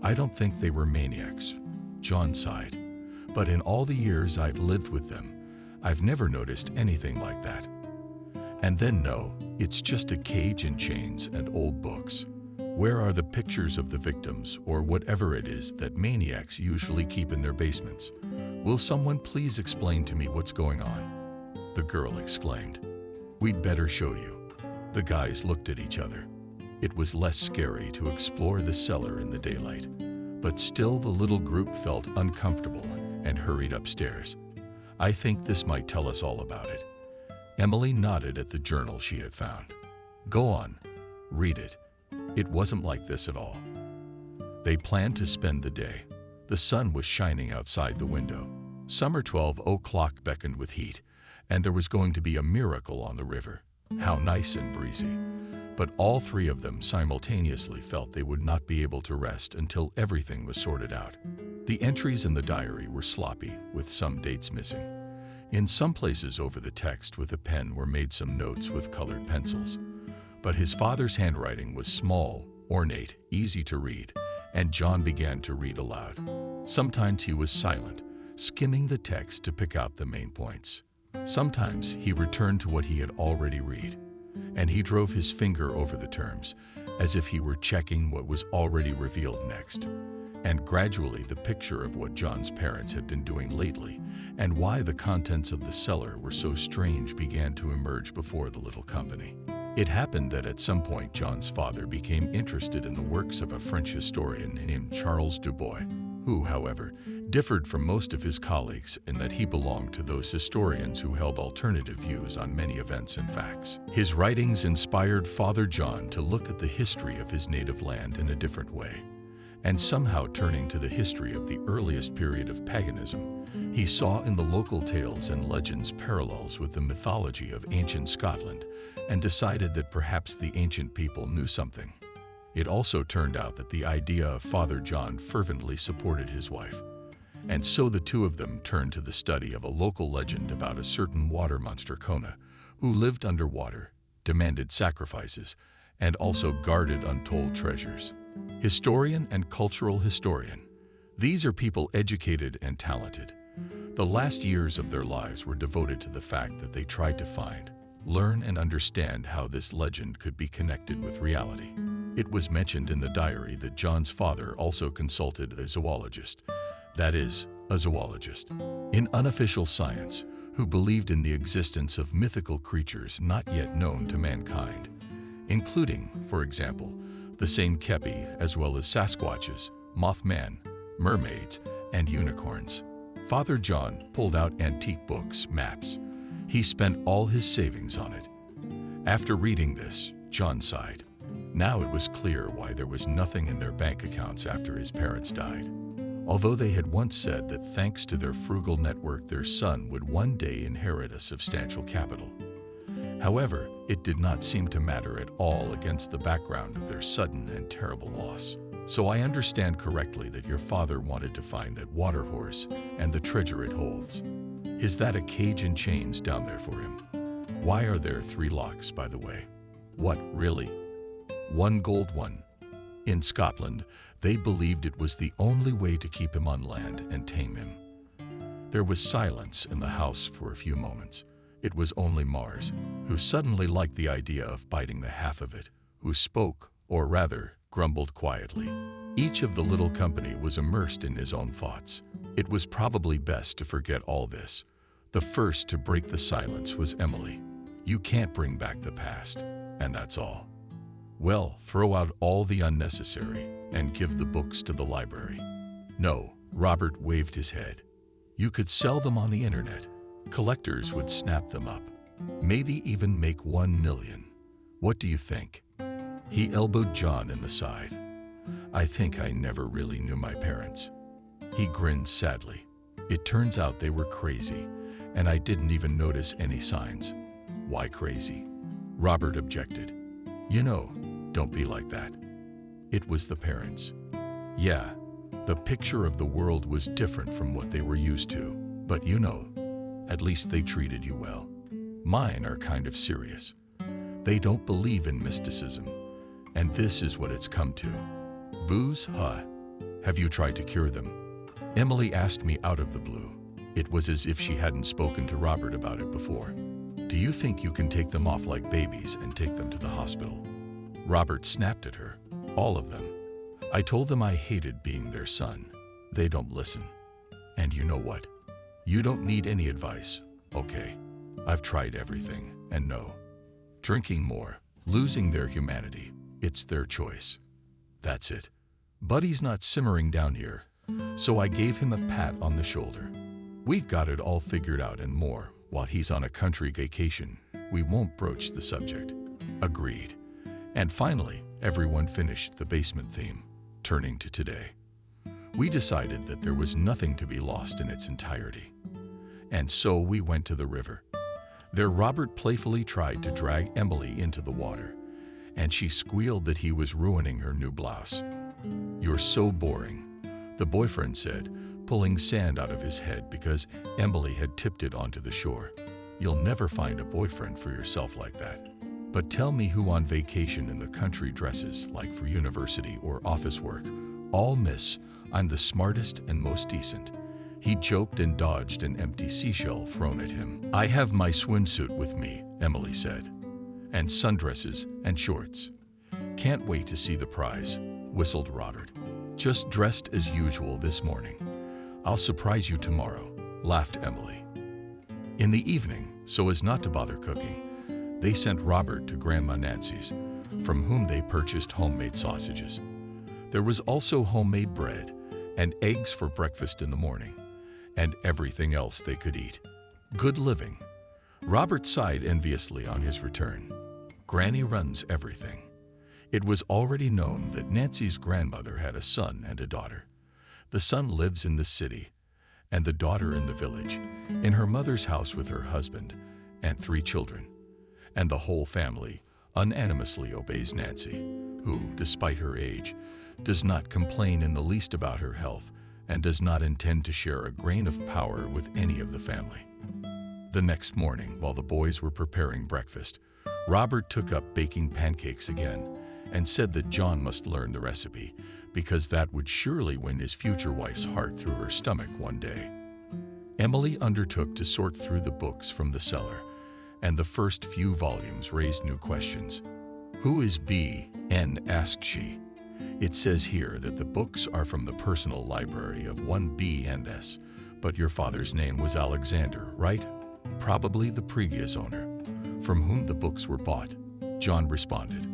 I don't think they were maniacs. John sighed. But in all the years I've lived with them, I've never noticed anything like that. And then no, it's just a cage and chains and old books. Where are the pictures of the victims or whatever it is that maniacs usually keep in their basements? Will someone please explain to me what's going on? The girl exclaimed. We'd better show you. The guys looked at each other. It was less scary to explore the cellar in the daylight, but still the little group felt uncomfortable and hurried upstairs. I think this might tell us all about it. Emily nodded at the journal she had found. Go on, read it. It wasn't like this at all. They planned to spend the day. The sun was shining outside the window. Summer 12 o'clock beckoned with heat, and there was going to be a miracle on the river. How nice and breezy. But all 3 of them simultaneously felt they would not be able to rest until everything was sorted out. The entries in the diary were sloppy, with some dates missing. In some places over the text with a pen were made some notes with colored pencils. But his father's handwriting was small, ornate, easy to read, and John began to read aloud. Sometimes he was silent, skimming the text to pick out the main points. Sometimes he returned to what he had already read, and he drove his finger over the terms, as if he were checking what was already revealed next. And gradually the picture of what John's parents had been doing lately and why the contents of the cellar were so strange began to emerge before the little company. It happened that at some point John's father became interested in the works of a French historian named Charles Dubois, who, however, differed from most of his colleagues in that he belonged to those historians who held alternative views on many events and facts. His writings inspired Father John to look at the history of his native land in a different way, and somehow turning to the history of the earliest period of paganism, he saw in the local tales and legends parallels with the mythology of ancient Scotland and decided that perhaps the ancient people knew something. It also turned out that the idea of Father John fervently supported his wife, and so the two of them turned to the study of a local legend about a certain water monster Kona, who lived underwater, demanded sacrifices, and also guarded untold treasures. Historian and cultural historian. These are people educated and talented. The last years of their lives were devoted to the fact that they tried to find, learn, and understand how this legend could be connected with reality. It was mentioned in the diary that John's father also consulted a zoologist, that is, a zoologist, in unofficial science, who believed in the existence of mythical creatures not yet known to mankind, including, for example, the same Kepi, as well as Sasquatches, Mothman, mermaids, and unicorns. Father John pulled out antique books, maps. He spent all his savings on it. After reading this, John sighed. Now it was clear why there was nothing in their bank accounts after his parents died. Although they had once said that thanks to their frugal network, their son would one day inherit a substantial capital. However, it did not seem to matter at all against the background of their sudden and terrible loss. So I understand correctly that your father wanted to find that water horse and the treasure it holds. Is that a cage and chains down there for him? Why are there 3 locks, by the way? What, really? 1 gold one. In Scotland, they believed it was the only way to keep him on land and tame him. There was silence in the house for a few moments. It was only Mars, who suddenly liked the idea of biting the half of it, who spoke, or rather, grumbled quietly. Each of the little company was immersed in his own thoughts. It was probably best to forget all this. The first to break the silence was Emily. You can't bring back the past, and that's all. Well, throw out all the unnecessary and give the books to the library. No, Robert waved his head. You could sell them on the internet. Collectors would snap them up. Maybe even make 1 million. What do you think? He elbowed John in the side. I think I never really knew my parents. He grinned sadly. It turns out they were crazy, and I didn't even notice any signs. Why crazy? Robert objected. You know, don't be like that. It was the parents. Yeah, the picture of the world was different from what they were used to, but you know, at least they treated you well. Mine are kind of serious. They don't believe in mysticism, and this is what it's come to. Booze, huh? Have you tried to cure them? Emily asked me out of the blue. It was as if she hadn't spoken to Robert about it before. Do you think you can take them off like babies and take them to the hospital? Robert snapped at her. All of them. I told them I hated being their son. They don't listen. And you know what? You don't need any advice, okay? I've tried everything, and no. Drinking more, losing their humanity, it's their choice. That's it. Buddy's not simmering down here, so I gave him a pat on the shoulder. We've got it all figured out and more. While he's on a country vacation, we won't broach the subject. Agreed. And finally, everyone finished the basement theme, turning to today. We decided that there was nothing to be lost in its entirety. And so we went to the river. There Robert playfully tried to drag Emily into the water, and she squealed that he was ruining her new blouse. You're so boring, the boyfriend said, pulling sand out of his head because Emily had tipped it onto the shore. You'll never find a boyfriend for yourself like that. But tell me who on vacation in the country dresses like for university or office work. All miss, I'm the smartest and most decent. He joked and dodged an empty seashell thrown at him. I have my swimsuit with me, Emily said, and sundresses and shorts. Can't wait to see the prize, whistled Robert. Just dressed as usual this morning. I'll surprise you tomorrow, laughed Emily. In the evening, so as not to bother cooking, They sent Robert to Grandma Nancy's, from whom they purchased homemade sausages. There was also homemade bread and eggs for breakfast in the morning, and everything else they could eat. Good living. Robert sighed enviously on his return. Granny runs everything. It was already known that Nancy's grandmother had a son and a daughter. The son lives in the city, and the daughter in the village, in her mother's house with her husband and 3 children. And the whole family unanimously obeys Nancy, who, despite her age, does not complain in the least about her health and does not intend to share a grain of power with any of the family. The next morning, while the boys were preparing breakfast, Robert took up baking pancakes again and said that John must learn the recipe because that would surely win his future wife's heart through her stomach one day. Emily undertook to sort through the books from the cellar, and the first few volumes raised new questions. "Who is B.N.?" asked she. "It says here that the books are from the personal library of one B.N.S., but your father's name was Alexander, right? Probably the previous owner, from whom the books were bought," John responded,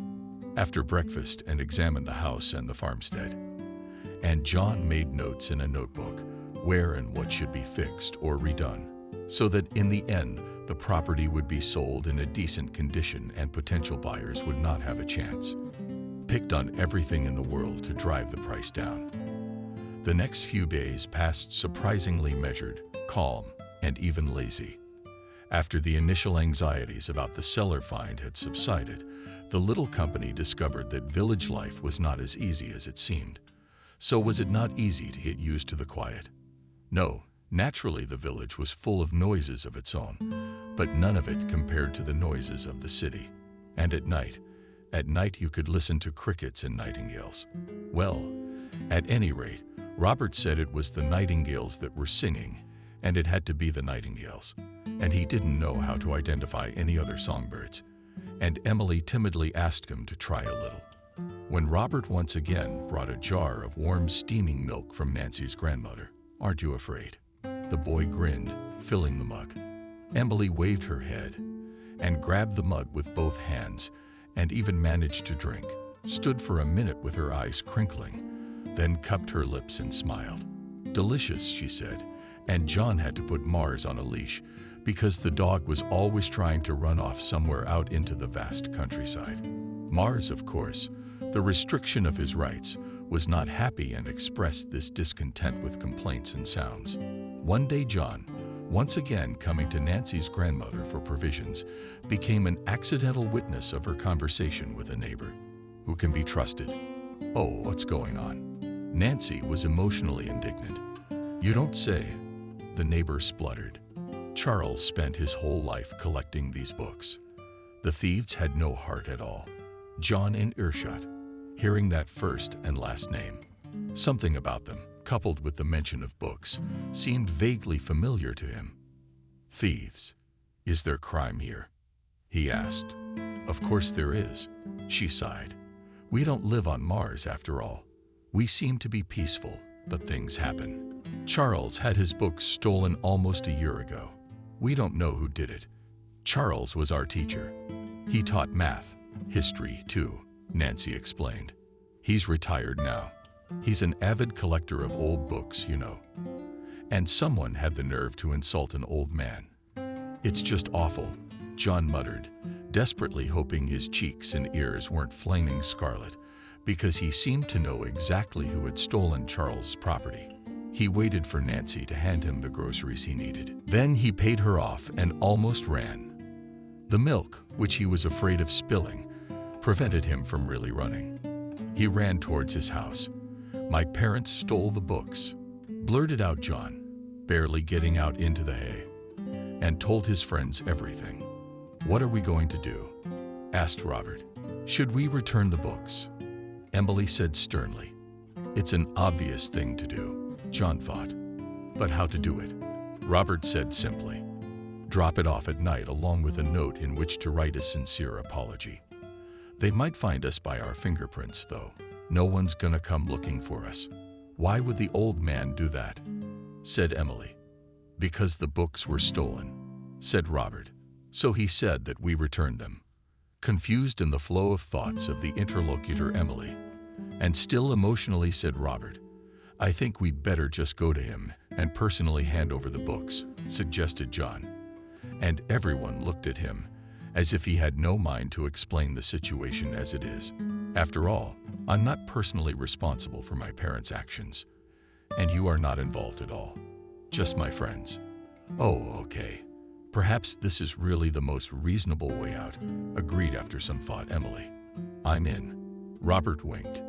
after breakfast and examined the house and the farmstead. And John made notes in a notebook where and what should be fixed or redone, so that in the end the property would be sold in a decent condition and potential buyers would not have a chance. Picked on everything in the world to drive the price down. The next few days passed surprisingly measured, calm, and even lazy. After the initial anxieties about the cellar find had subsided, the little company discovered that village life was not as easy as it seemed. So was it not easy to get used to the quiet? No, naturally the village was full of noises of its own, but none of it compared to the noises of the city. And at night you could listen to crickets and nightingales. Well, at any rate, Robert said it was the nightingales that were singing, and it had to be the nightingales, and he didn't know how to identify any other songbirds. And Emily timidly asked him to try a little. When Robert once again brought a jar of warm steaming milk from Nancy's grandmother, "Aren't you afraid?" The boy grinned, filling the mug. Emily waved her head and grabbed the mug with both hands and even managed to drink, stood for a minute with her eyes crinkling, then cupped her lips and smiled. "Delicious," she said, and John had to put Mars on a leash because the dog was always trying to run off somewhere out into the vast countryside. Mars, of course, the restriction of his rights, was not happy and expressed this discontent with complaints and sounds. One day John, once again coming to Nancy's grandmother for provisions, became an accidental witness of her conversation with a neighbor. Who can be trusted? "Oh, what's going on?" Nancy was emotionally indignant. "You don't say," the neighbor spluttered. "Charles spent his whole life collecting these books. The thieves had no heart at all." John in earshot, hearing that first and last name. Something about them, coupled with the mention of books, seemed vaguely familiar to him. "Thieves. Is there crime here?" he asked. "Of course there is," she sighed. "We don't live on Mars after all. We seem to be peaceful, but things happen. Charles had his books stolen almost a year ago. We don't know who did it. Charles was our teacher. He taught math, history too," Nancy explained. "He's retired now. He's an avid collector of old books, you know. And someone had the nerve to insult an old man. It's just awful," John muttered, desperately hoping his cheeks and ears weren't flaming scarlet, because he seemed to know exactly who had stolen Charles' property. He waited for Nancy to hand him the groceries he needed. Then he paid her off and almost ran. The milk, which he was afraid of spilling, prevented him from really running. He ran towards his house. "My parents stole the books," blurted out John, barely getting out into the hay, and told his friends everything. "What are we going to do?" asked Robert. "Should we return the books?" Emily said sternly. "It's an obvious thing to do," John thought. "But how to do it?" Robert said simply. "Drop it off at night along with a note in which to write a sincere apology. They might find us by our fingerprints, though. No one's gonna come looking for us." "Why would the old man do that?" said Emily. "Because the books were stolen," said Robert. "So he said that we return them." confused in the flow of thoughts of the interlocutor Emily, and still emotionally said Robert, "I think we'd better just go to him and personally hand over the books," suggested John. And everyone looked at him as if he had no mind to explain the situation as it is. After all, I'm not personally responsible for my parents' actions, and you are not involved at all. Just my friends. Oh, okay. Perhaps this is really the most reasonable way out, agreed after some thought Emily. I'm in. Robert winked.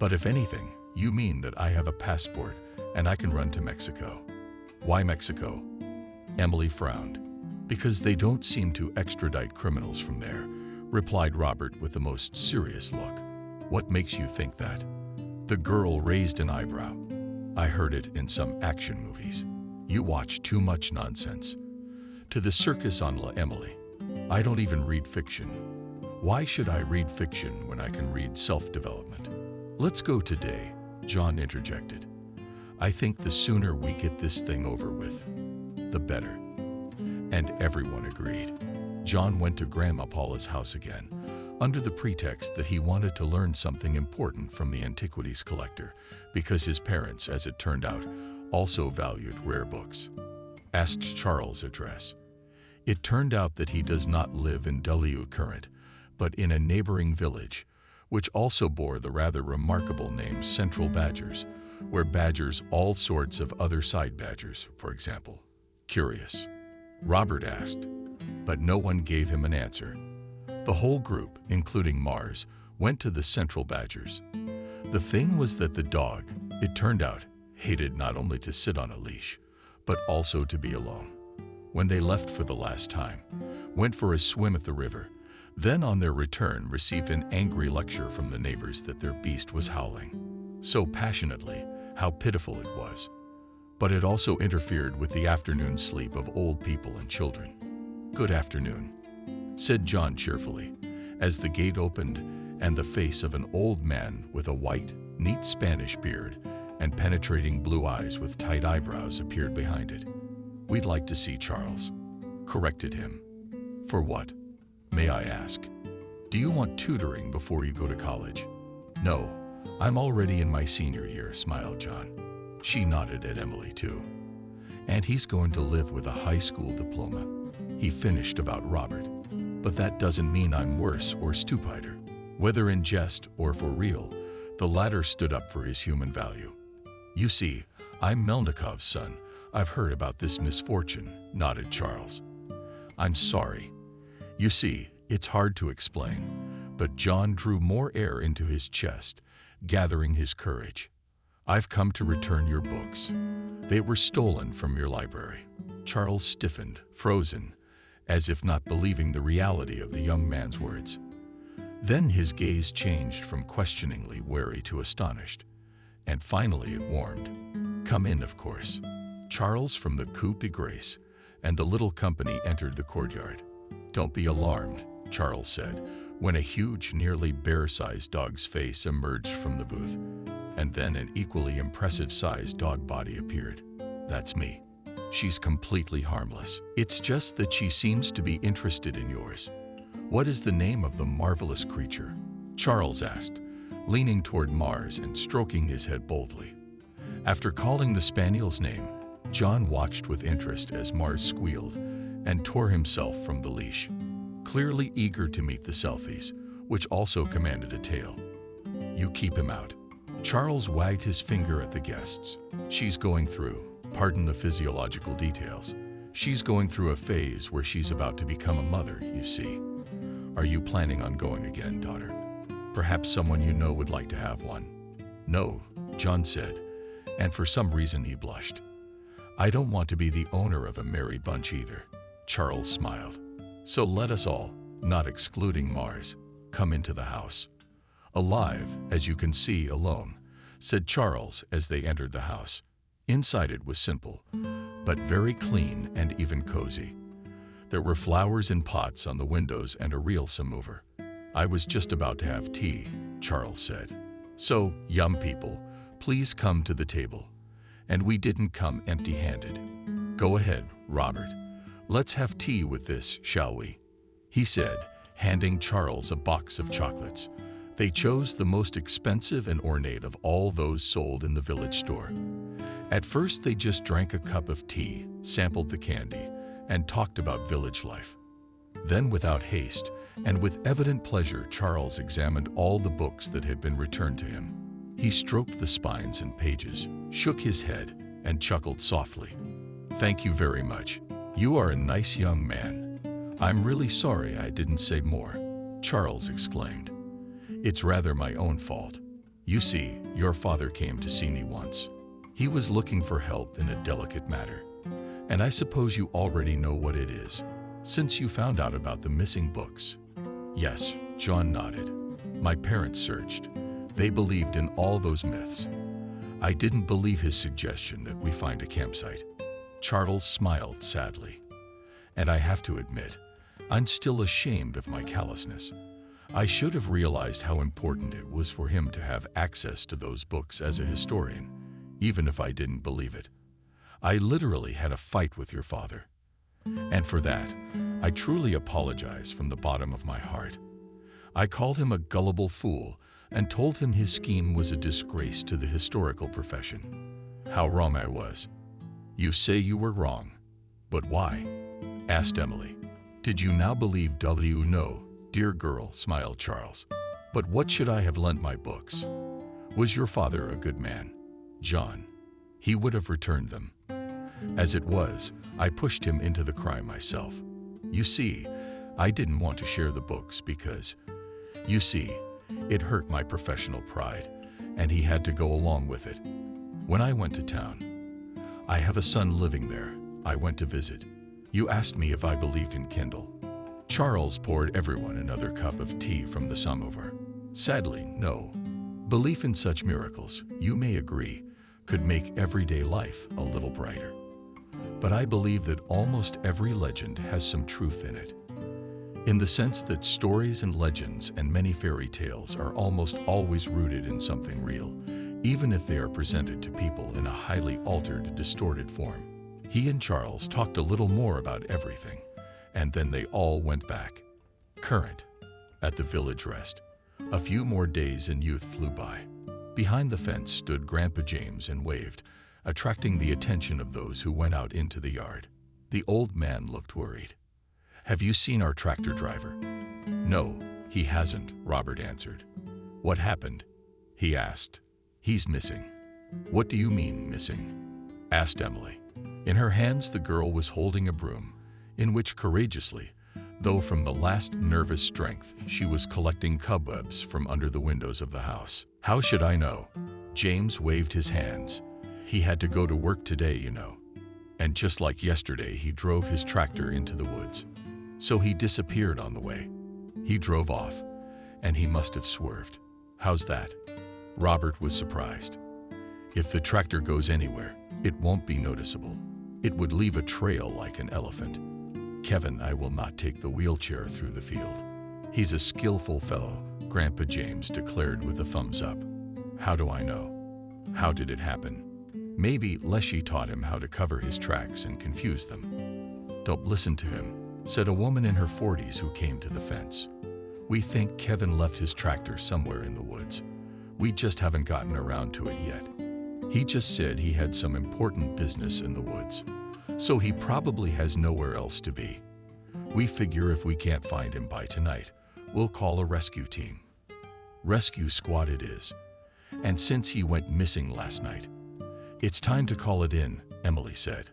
But if anything, you mean that I have a passport and I can run to Mexico. Why Mexico? Emily frowned. Because they don't seem to extradite criminals from there, replied Robert with the most serious look. What makes you think that? The girl raised an eyebrow. I heard it in some action movies. You watch too much nonsense. To the circus on La Emily. I don't even read fiction. Why should I read fiction when I can read self-development? Let's go today, John interjected. I think the sooner we get this thing over with, the better. And everyone agreed. John went to Grandma Paula's house again, under the pretext that he wanted to learn something important from the antiquities collector, because his parents, as it turned out, also valued rare books. Asked Charles' address. It turned out that he does not live in Delu Current, but in a neighboring village, which also bore the rather remarkable name Central Badgers, where badgers all sorts of other side badgers, for example. Curious. Robert asked, but no one gave him an answer. The whole group, including Mars, went to the Central Badgers. The thing was that the dog, it turned out, hated not only to sit on a leash, but also to be alone. When they left for the last time, went for a swim at the river, then on their return received an angry lecture from the neighbors that their beast was howling so passionately, how pitiful it was. But it also interfered with the afternoon sleep of old people and children. Good afternoon, said John cheerfully, as the gate opened and the face of an old man with a white, neat Spanish beard and penetrating blue eyes with tight eyebrows appeared behind it. We'd like to see Charles, corrected him. For what, may I ask? Do you want tutoring before you go to college? No, I'm already in my senior year, smiled John. She nodded at Emily too. And he's going to live with a high school diploma. He finished about Robert. But that doesn't mean I'm worse or stupider. Whether in jest or for real, the latter stood up for his human value. You see, I'm Melnikov's son. I've heard about this misfortune, nodded Charles. I'm sorry. You see, it's hard to explain, but John drew more air into his chest, gathering his courage. I've come to return your books. They were stolen from your library. Charles stiffened, frozen, as if not believing the reality of the young man's words. Then his gaze changed from questioningly wary to astonished, and finally it warmed. Come in, of course. Charles from the Coup de Grace and the little company entered the courtyard. Don't be alarmed, Charles said, when a huge, nearly bear-sized dog's face emerged from the booth, and then an equally impressive-sized dog body appeared. That's me. She's completely harmless. It's just that she seems to be interested in yours. What is the name of the marvelous creature? Charles asked, leaning toward Mars and stroking his head boldly. After calling the spaniel's name, John watched with interest as Mars squealed and tore himself from the leash, clearly eager to meet the selfies, which also commanded a tail. You keep him out. Charles wagged his finger at the guests. She's going through, pardon the physiological details, she's going through a phase where she's about to become a mother, you see. Are you planning on going again, daughter? Perhaps someone you know would like to have one. No, John said, and for some reason he blushed. I don't want to be the owner of a merry bunch either. Charles smiled. So let us all, not excluding Mars, come into the house. Alive, as you can see, alone, said Charles as they entered the house. Inside it was simple, but very clean and even cozy. There were flowers in pots on the windows and a real samovar. I was just about to have tea, Charles said. So, young people, please come to the table. And we didn't come empty-handed. Go ahead, Robert. Let's have tea with this, shall we? He said, handing Charles a box of chocolates. They chose the most expensive and ornate of all those sold in the village store. At first, they just drank a cup of tea, sampled the candy, and talked about village life. Then, without haste, and with evident pleasure, Charles examined all the books that had been returned to him. He stroked the spines and pages, shook his head, and chuckled softly. "Thank you very much. You are a nice young man. I'm really sorry I didn't say more," Charles exclaimed. "It's rather my own fault. You see, your father came to see me once. He was looking for help in a delicate matter. And I suppose you already know what it is, since you found out about the missing books." "Yes," John nodded. "My parents searched. They believed in all those myths. I didn't believe his suggestion that we find a campsite." Charles smiled sadly. "And I have to admit, I'm still ashamed of my callousness. I should have realized how important it was for him to have access to those books as a historian, even if I didn't believe it. I literally had a fight with your father. And for that, I truly apologize from the bottom of my heart. I called him a gullible fool and told him his scheme was a disgrace to the historical profession. How wrong I was." "You say you were wrong, but why?" asked Emily. "Did you now believe W? No, dear girl," smiled Charles. "But what should I have lent my books? Was your father a good man, John? He would have returned them. As it was, I pushed him into the crime myself. You see, I didn't want to share the books because, you see, it hurt my professional pride, and he had to go along with it. When I went to town, I have a son living there. I went to visit. You asked me if I believed in Kindle." Charles poured everyone another cup of tea from the samovar. "Sadly, no. Belief in such miracles, you may agree, could make everyday life a little brighter. But I believe that almost every legend has some truth in it. In the sense that stories and legends and many fairy tales are almost always rooted in something real, even if they are presented to people in a highly altered, distorted form." He and Charles talked a little more about everything, and then they all went back. Current. At the village rest. A few more days and youth flew by. Behind the fence stood Grandpa James and waved, attracting the attention of those who went out into the yard. The old man looked worried. "Have you seen our tractor driver?" "No, he hasn't," Robert answered. "What happened?" he asked. "He's missing." "What do you mean, missing?" asked Emily. In her hands the girl was holding a broom, in which courageously, though from the last nervous strength, she was collecting cobwebs from under the windows of the house. "How should I know?" James waved his hands. "He had to go to work today, you know. And just like yesterday, he drove his tractor into the woods. So he disappeared on the way. He drove off, and he must have swerved. How's that?" Robert was surprised. "If the tractor goes anywhere, it won't be noticeable. It would leave a trail like an elephant. Kevin, I will not take the wheelchair through the field. He's a skillful fellow," Grandpa James declared with a thumbs up. "How do I know? How did it happen? Maybe Leshy taught him how to cover his tracks and confuse them." "Don't listen to him," said a woman in her 40s who came to the fence. "We think Kevin left his tractor somewhere in the woods. We just haven't gotten around to it yet. He just said he had some important business in the woods, so he probably has nowhere else to be. We figure if we can't find him by tonight, we'll call a rescue team. Rescue squad it is. And since he went missing last night, it's time to call it in," Emily said.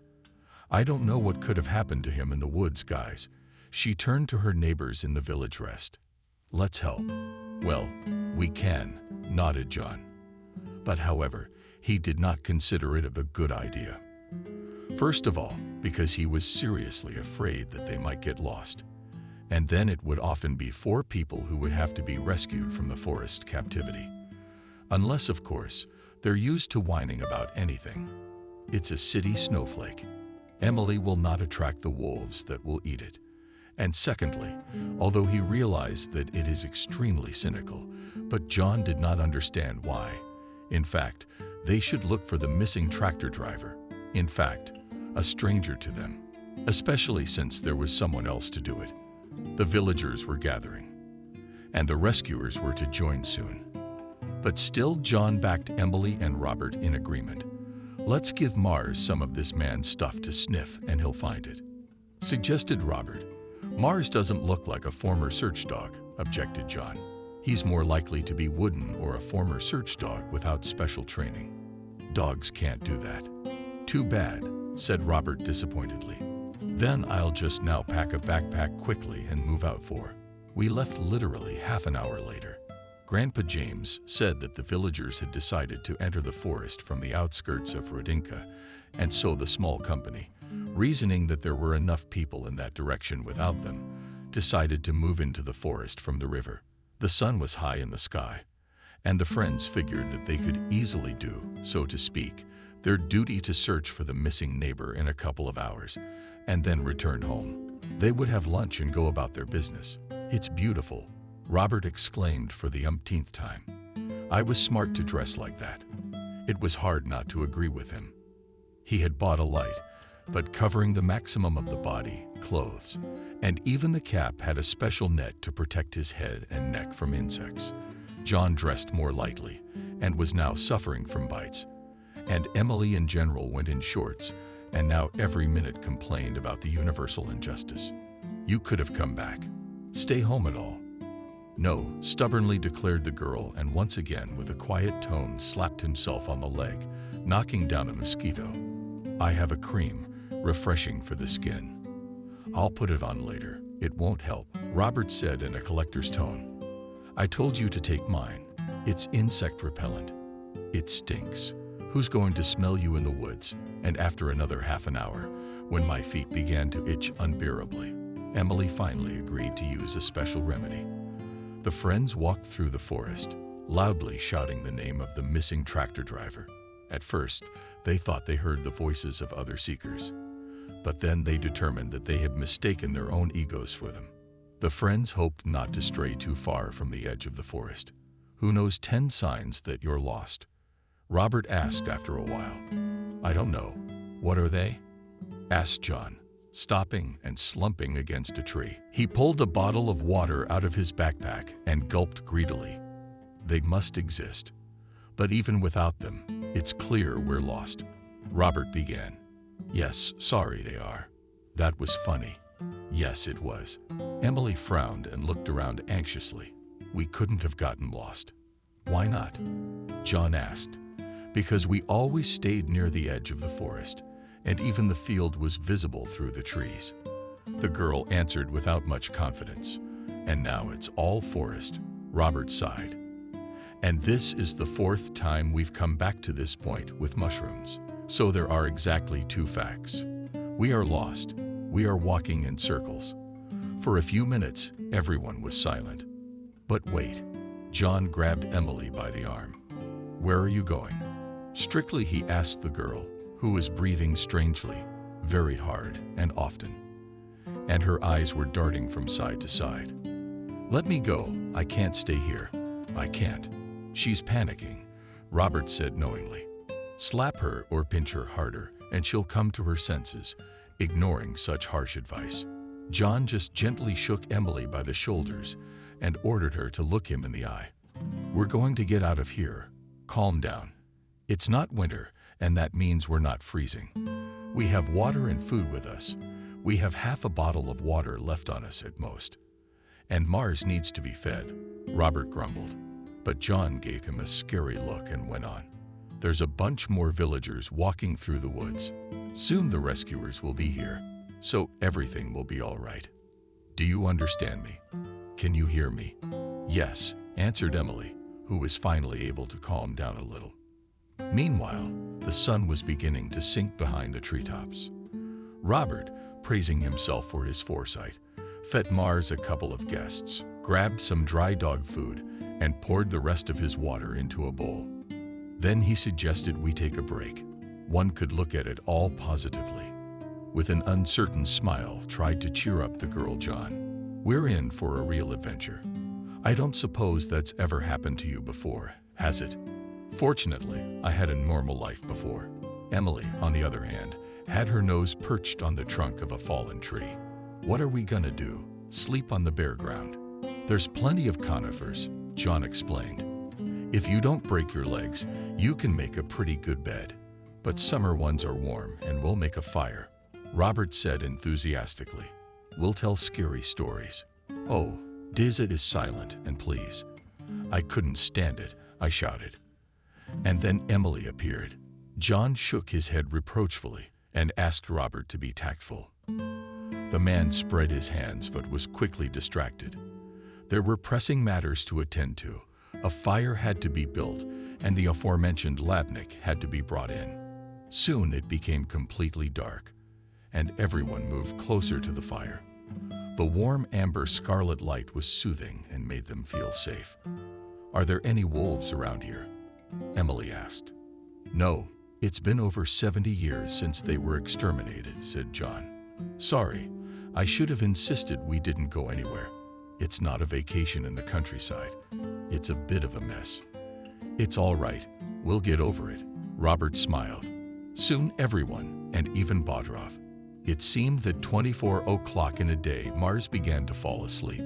"I don't know what could have happened to him in the woods, guys." She turned to her neighbors in the village rest. "Let's help." "Well, we can," nodded John. But however, he did not consider it a good idea. First of all, because he was seriously afraid that they might get lost. And then it would often be 4 people who would have to be rescued from the forest captivity. Unless, of course, they're used to whining about anything. It's a city snowflake. Emily will not attract the wolves that will eat it. And secondly, although he realized that it is extremely cynical, but John did not understand why. In fact, they should look for the missing tractor driver. In fact, a stranger to them, especially since there was someone else to do it. The villagers were gathering, and the rescuers were to join soon. But still, John backed Emily and Robert in agreement. "Let's give Mars some of this man's stuff to sniff and he'll find it," suggested Robert. "Mars doesn't look like a former search dog," objected John. "He's more likely to be wooden or a former search dog without special training. Dogs can't do that." "Too bad," said Robert disappointedly. "Then I'll just now pack a backpack quickly and move out for." We left literally half an hour later. Grandpa James said that the villagers had decided to enter the forest from the outskirts of Rodinka, and so the small company, reasoning that there were enough people in that direction without them, decided to move into the forest from the river. The sun was high in the sky, and the friends figured that they could easily do, so to speak, their duty to search for the missing neighbor in a couple of hours, and then return home. They would have lunch and go about their business. "It's beautiful," Robert exclaimed for the umpteenth time. I was smart to dress like that. It was hard not to agree with him. He had bought a light, but covering the maximum of the body, clothes, and even the cap had a special net to protect his head and neck from insects. John dressed more lightly and was now suffering from bites. And Emily in general went in shorts, and now every minute complained about the universal injustice. "You could have come back. Stay home at all." "No," stubbornly declared the girl, and once again with a quiet tone slapped himself on the leg, knocking down a mosquito. "I have a cream, refreshing for the skin. I'll put it on later. It won't help," Robert said in a collector's tone. "I told you to take mine. It's insect repellent. It stinks. Who's going to smell you in the woods?" And after another half an hour, when my feet began to itch unbearably, Emily finally agreed to use a special remedy. The friends walked through the forest, loudly shouting the name of the missing tractor driver. At first, they thought they heard the voices of other seekers, but then they determined that they had mistaken their own egos for them. The friends hoped not to stray too far from the edge of the forest. "Who knows 10 signs that you're lost?" Robert asked after a while. "I don't know. What are they?" asked John, stopping and slumping against a tree. He pulled a bottle of water out of his backpack and gulped greedily. "They must exist. But even without them, it's clear we're lost." Robert began. "Yes, sorry they are." "That was funny." "Yes, it was." Emily frowned and looked around anxiously. "We couldn't have gotten lost." "Why not?" John asked. "Because we always stayed near the edge of the forest, and even the field was visible through the trees." The girl answered without much confidence. "And now it's all forest," Robert sighed. "And this is the 4th time we've come back to this point with mushrooms. So there are exactly 2 facts. We are lost. We are walking in circles." For a few minutes, everyone was silent. "But wait." John grabbed Emily by the arm. "Where are you going?" Strictly he asked the girl, who was breathing strangely, very hard and often, and her eyes were darting from side to side. "Let me go. I can't stay here. I can't." "She's panicking," Robert said knowingly. "Slap her or pinch her harder, and she'll come to her senses," ignoring such harsh advice. John just gently shook Emily by the shoulders and ordered her to look him in the eye. "We're going to get out of here. Calm down. It's not winter, and that means we're not freezing. We have water and food with us. We have half a bottle of water left on us at most. And Mars needs to be fed," Robert grumbled. But John gave him a scary look and went on. "There's a bunch more villagers walking through the woods. Soon the rescuers will be here, so everything will be all right. Do you understand me? Can you hear me?" "Yes," answered Emily, who was finally able to calm down a little. Meanwhile, the sun was beginning to sink behind the treetops. Robert, praising himself for his foresight, fed Mars a couple of guests, grabbed some dry dog food, and poured the rest of his water into a bowl. Then he suggested we take a break. One could look at it all positively. With an uncertain smile, tried to cheer up the girl John. "We're in for a real adventure. I don't suppose that's ever happened to you before, has it?" "Fortunately, I had a normal life before." Emily, on the other hand, had her nose perched on the trunk of a fallen tree. "What are we gonna do?" sleep on the bare ground. There's plenty of conifers, John explained. If you don't break your legs, you can make a pretty good bed. But summer ones are warm and we'll make a fire, Robert said enthusiastically. We'll tell scary stories. Oh, Dizit is silent and please. I couldn't stand it, I shouted. And then Emily appeared. John shook his head reproachfully and asked Robert to be tactful. The man spread his hands but was quickly distracted. There were pressing matters to attend to. A fire had to be built, and the aforementioned Labnik had to be brought in. Soon it became completely dark, and everyone moved closer to the fire. The warm amber scarlet light was soothing and made them feel safe. Are there any wolves around here? Emily asked. No, it's been over 70 years since they were exterminated, said John. Sorry, I should have insisted we didn't go anywhere. It's not a vacation in the countryside. It's a bit of a mess. It's all right. We'll get over it. Robert smiled. Soon everyone, and even Bodrov. It seemed that 24 o'clock in a day Mars began to fall asleep,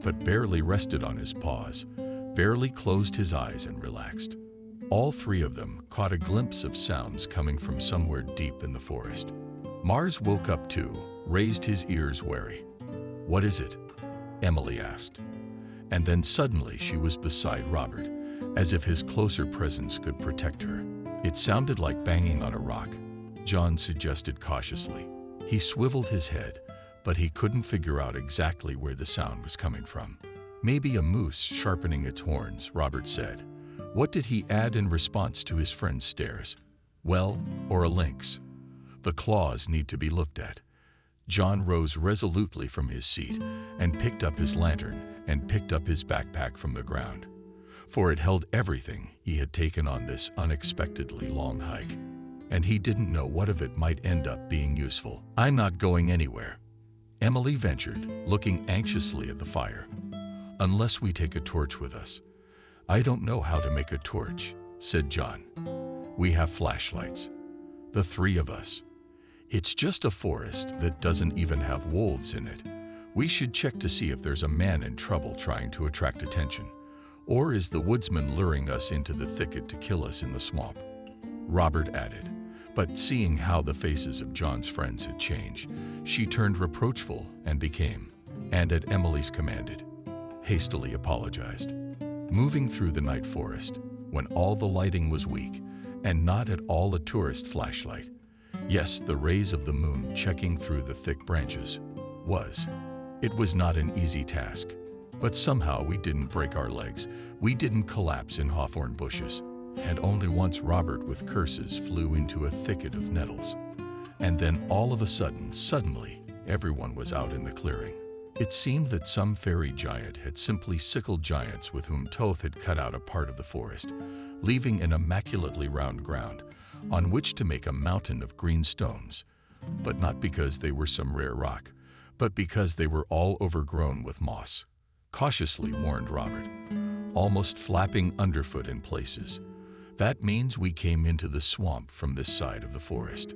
but barely rested on his paws, barely closed his eyes and relaxed. All three of them caught a glimpse of sounds coming from somewhere deep in the forest. Mars woke up too, raised his ears wary. What is it? Emily asked. And then suddenly she was beside Robert, as if his closer presence could protect her. It sounded like banging on a rock, John suggested cautiously. He swiveled his head, but he couldn't figure out exactly where the sound was coming from. Maybe a moose sharpening its horns, Robert said. What did he add in response to his friend's stares? Well, or a lynx. The claws need to be looked at. John rose resolutely from his seat and picked up his lantern and picked up his backpack from the ground, for it held everything he had taken on this unexpectedly long hike, and he didn't know what of it might end up being useful. I'm not going anywhere, Emily ventured, looking anxiously at the fire. Unless we take a torch with us. I don't know how to make a torch, said John. We have flashlights. The three of us. It's just a forest that doesn't even have wolves in it. We should check to see if there's a man in trouble trying to attract attention. Or is the woodsman luring us into the thicket to kill us in the swamp? Robert added, but seeing how the faces of John's friends had changed, she turned reproachful and became, and at Emily's commanded, hastily apologized. Moving through the night forest, when all the lighting was weak, and not at all a tourist flashlight, yes, the rays of the moon checking through the thick branches, it was not an easy task. But somehow we didn't break our legs, we didn't collapse in hawthorn bushes, and only once Robert with curses flew into a thicket of nettles. And then all of a sudden, suddenly, everyone was out in the clearing. It seemed that some fairy giant had simply sickled giants with whom Thoth had cut out a part of the forest, leaving an immaculately round ground on which to make a mountain of green stones, but not because they were some rare rock, but because they were all overgrown with moss. Cautiously warned Robert, almost flapping underfoot in places. That means we came into the swamp from this side of the forest.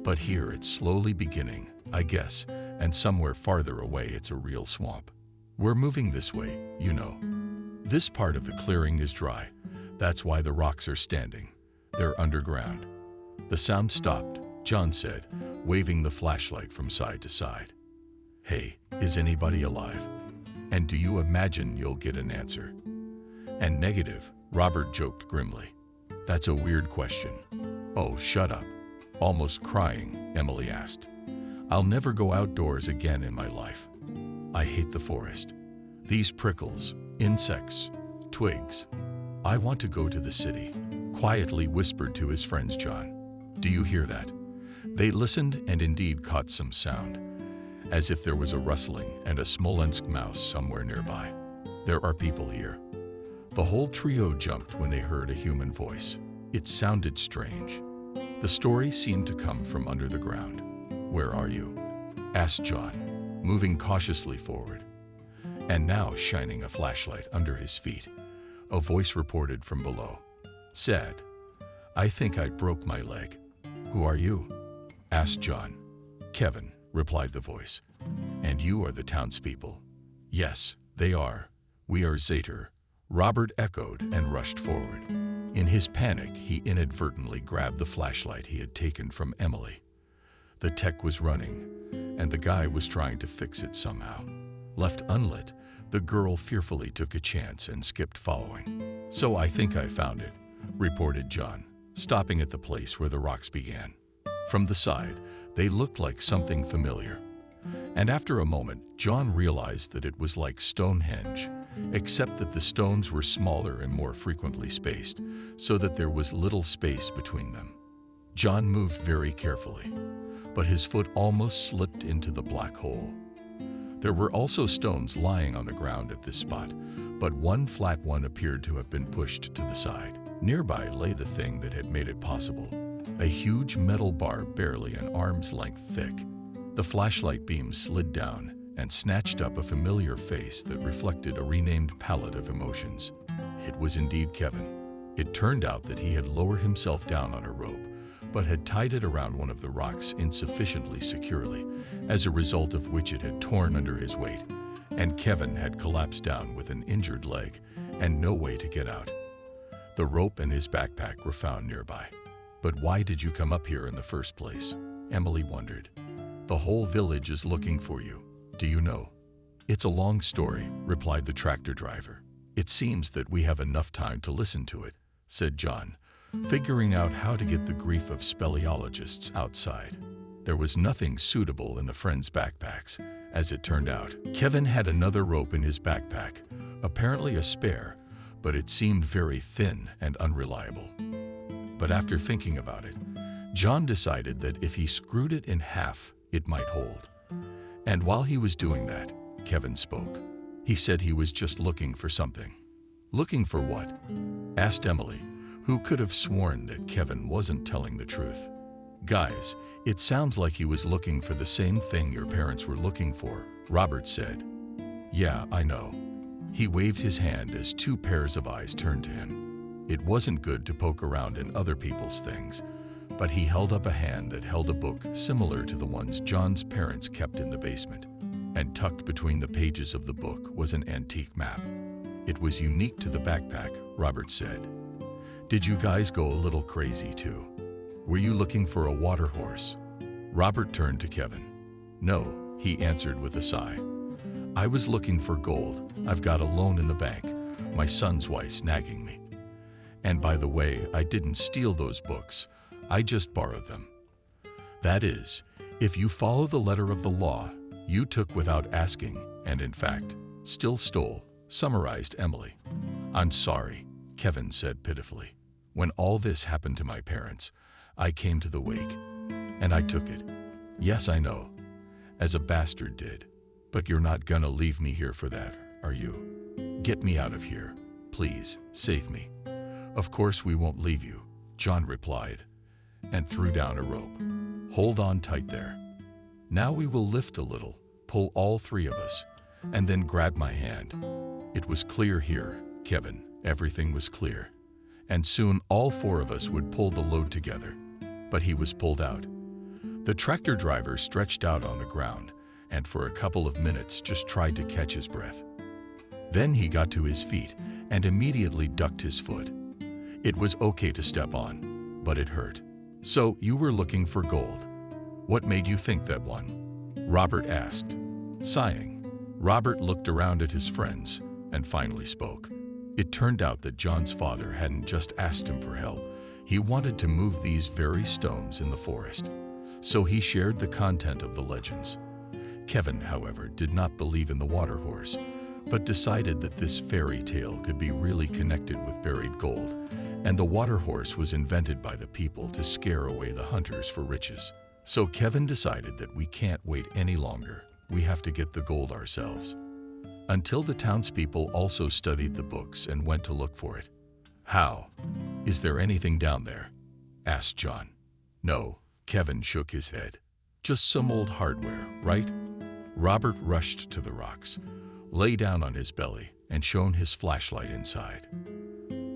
But here it's slowly beginning, I guess, and somewhere farther away it's a real swamp. We're moving this way, you know. This part of the clearing is dry. That's why the rocks are standing. They're underground. The sound stopped, John said, waving the flashlight from side to side. Hey, is anybody alive? And do you imagine you'll get an answer? And negative, Robert joked grimly. That's a weird question. Oh, shut up. Almost crying, Emily asked. I'll never go outdoors again in my life. I hate the forest. These prickles, insects, twigs. I want to go to the city, quietly whispered to his friends John. Do you hear that? They listened and indeed caught some sound, as if there was a rustling and a Smolensk mouse somewhere nearby. There are people here. The whole trio jumped when they heard a human voice. It sounded strange. The story seemed to come from under the ground. Where are you? Asked John, moving cautiously forward, and now shining a flashlight under his feet. A voice reported from below. Said, I think I broke my leg. Who are you? Asked John. Kevin, replied the voice. And you are the townspeople? Yes, they are. We are Zater, Robert echoed and rushed forward. In his panic, he inadvertently grabbed the flashlight he had taken from Emily. The tech was running, and the guy was trying to fix it somehow. Left unlit, the girl fearfully took a chance and skipped following. So I think I found it, reported John, stopping at the place where the rocks began. From the side, they looked like something familiar. And after a moment, John realized that it was like Stonehenge, except that the stones were smaller and more frequently spaced, so that there was little space between them. John moved very carefully, but his foot almost slipped into the black hole. There were also stones lying on the ground at this spot, but one flat one appeared to have been pushed to the side. Nearby lay the thing that had made it possible, a huge metal bar barely an arm's length thick. The flashlight beam slid down and snatched up a familiar face that reflected a renamed palette of emotions. It was indeed Kevin. It turned out that he had lowered himself down on a rope, but had tied it around one of the rocks insufficiently securely, as a result of which it had torn under his weight, and Kevin had collapsed down with an injured leg and no way to get out. The rope and his backpack were found nearby. But why did you come up here in the first place? Emily wondered. The whole village is looking for you. Do you know? It's a long story, replied the tractor driver. It seems that we have enough time to listen to it, said John, figuring out how to get the grief of speleologists outside. There was nothing suitable in the friends' backpacks, as it turned out. Kevin had another rope in his backpack, apparently a spare, but it seemed very thin and unreliable. But after thinking about it, John decided that if he screwed it in half, it might hold. And while he was doing that, Kevin spoke. He said he was just looking for something. Looking for what? Asked Emily, who could have sworn that Kevin wasn't telling the truth. Guys, it sounds like he was looking for the same thing your parents were looking for, Robert said. Yeah, I know. He waved his hand as two pairs of eyes turned to him. It wasn't good to poke around in other people's things, but he held up a hand that held a book similar to the ones John's parents kept in the basement, and tucked between the pages of the book was an antique map. It was unique to the backpack, Robert said. Did you guys go a little crazy too? Were you looking for a water horse? Robert turned to Kevin. No, he answered with a sigh. I was looking for gold. I've got a loan in the bank. My son's wife's nagging me. And by the way, I didn't steal those books. I just borrowed them. That is, if you follow the letter of the law, you took without asking, and in fact, still stole, summarized Emily. I'm sorry, Kevin said pitifully. When all this happened to my parents, I came to the wake, and I took it. Yes, I know, as a bastard did. But you're not gonna leave me here for that, are you? Get me out of here. Please, save me. Of course we won't leave you, John replied, and threw down a rope. Hold on tight there. Now we will lift a little, pull all three of us, and then grab my hand. It was clear here, Kevin, everything was clear. And soon all four of us would pull the load together. But he was pulled out. The tractor driver stretched out on the ground, and for a couple of minutes just tried to catch his breath. Then he got to his feet and immediately ducked his foot. It was okay to step on, but it hurt. So you were looking for gold. What made you think that one? Robert asked. Sighing, Robert looked around at his friends and finally spoke. It turned out that John's father hadn't just asked him for help. He wanted to move these very stones in the forest. So he shared the content of the legends. Kevin, however, did not believe in the water horse, but decided that this fairy tale could be really connected with buried gold, and the water horse was invented by the people to scare away the hunters for riches. So Kevin decided that we can't wait any longer. We have to get the gold ourselves. Until the townspeople also studied the books and went to look for it. How? Is there anything down there? Asked John. No, Kevin shook his head. Just some old hardware, right? Robert rushed to the rocks, lay down on his belly, and shone his flashlight inside.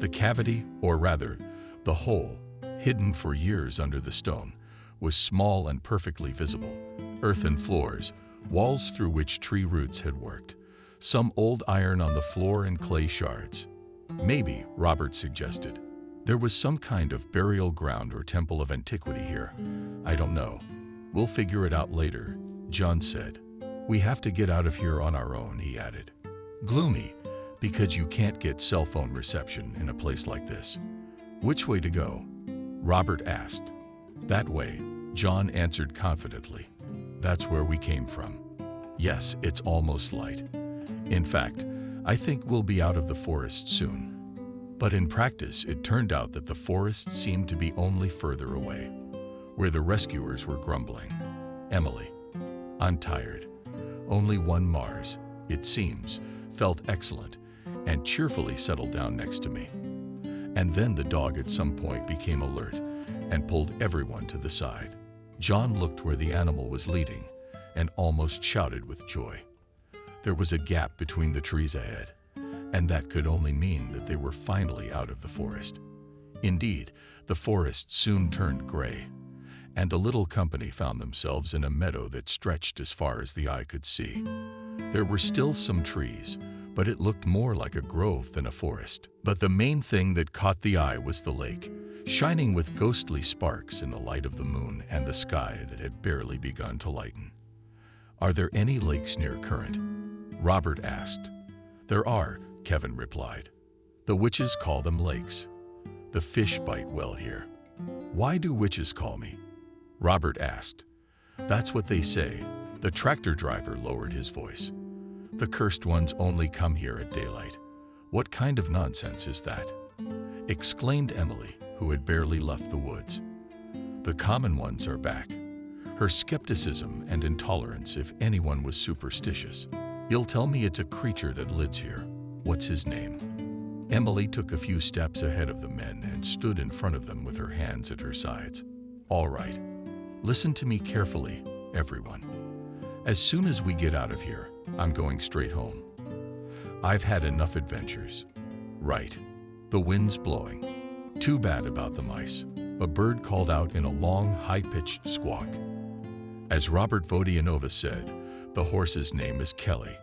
The cavity, or rather, the hole, hidden for years under the stone, was small and perfectly visible. Earthen floors, walls through which tree roots had worked, some old iron on the floor and clay shards. Maybe, Robert suggested, there was some kind of burial ground or temple of antiquity here. I don't know. We'll figure it out later, John said. We have to get out of here on our own, he added. Gloomy, because you can't get cell phone reception in a place like this. Which way to go? Robert asked. That way, John answered confidently. That's where we came from. Yes, it's almost light. In fact, I think we'll be out of the forest soon. But in practice, it turned out that the forest seemed to be only further away, where the rescuers were grumbling. Emily, I'm tired. Only one Mars, it seems, felt excellent and cheerfully settled down next to me. And then the dog at some point became alert and pulled everyone to the side. John looked where the animal was leading and almost shouted with joy. There was a gap between the trees ahead, and that could only mean that they were finally out of the forest. Indeed, the forest soon turned gray, and the little company found themselves in a meadow that stretched as far as the eye could see. There were still some trees, but it looked more like a grove than a forest. But the main thing that caught the eye was the lake, shining with ghostly sparks in the light of the moon and the sky that had barely begun to lighten. Are there any lakes near Current? Robert asked. There are, Kevin replied. The witches call them lakes. The fish bite well here. Why do witches call me? Robert asked. That's what they say. The tractor driver lowered his voice. The cursed ones only come here at daylight. What kind of nonsense is that? Exclaimed Emily, who had barely left the woods. The common ones are back. Her skepticism and intolerance if anyone was superstitious. You'll tell me it's a creature that lives here. What's his name? Emily took a few steps ahead of the men and stood in front of them with her hands at her sides. All right. Listen to me carefully, everyone. As soon as we get out of here, I'm going straight home. I've had enough adventures. Right. The wind's blowing. Too bad about the mice. A bird called out in a long, high-pitched squawk. As Robert Vodianova said, the horse's name is Kelly,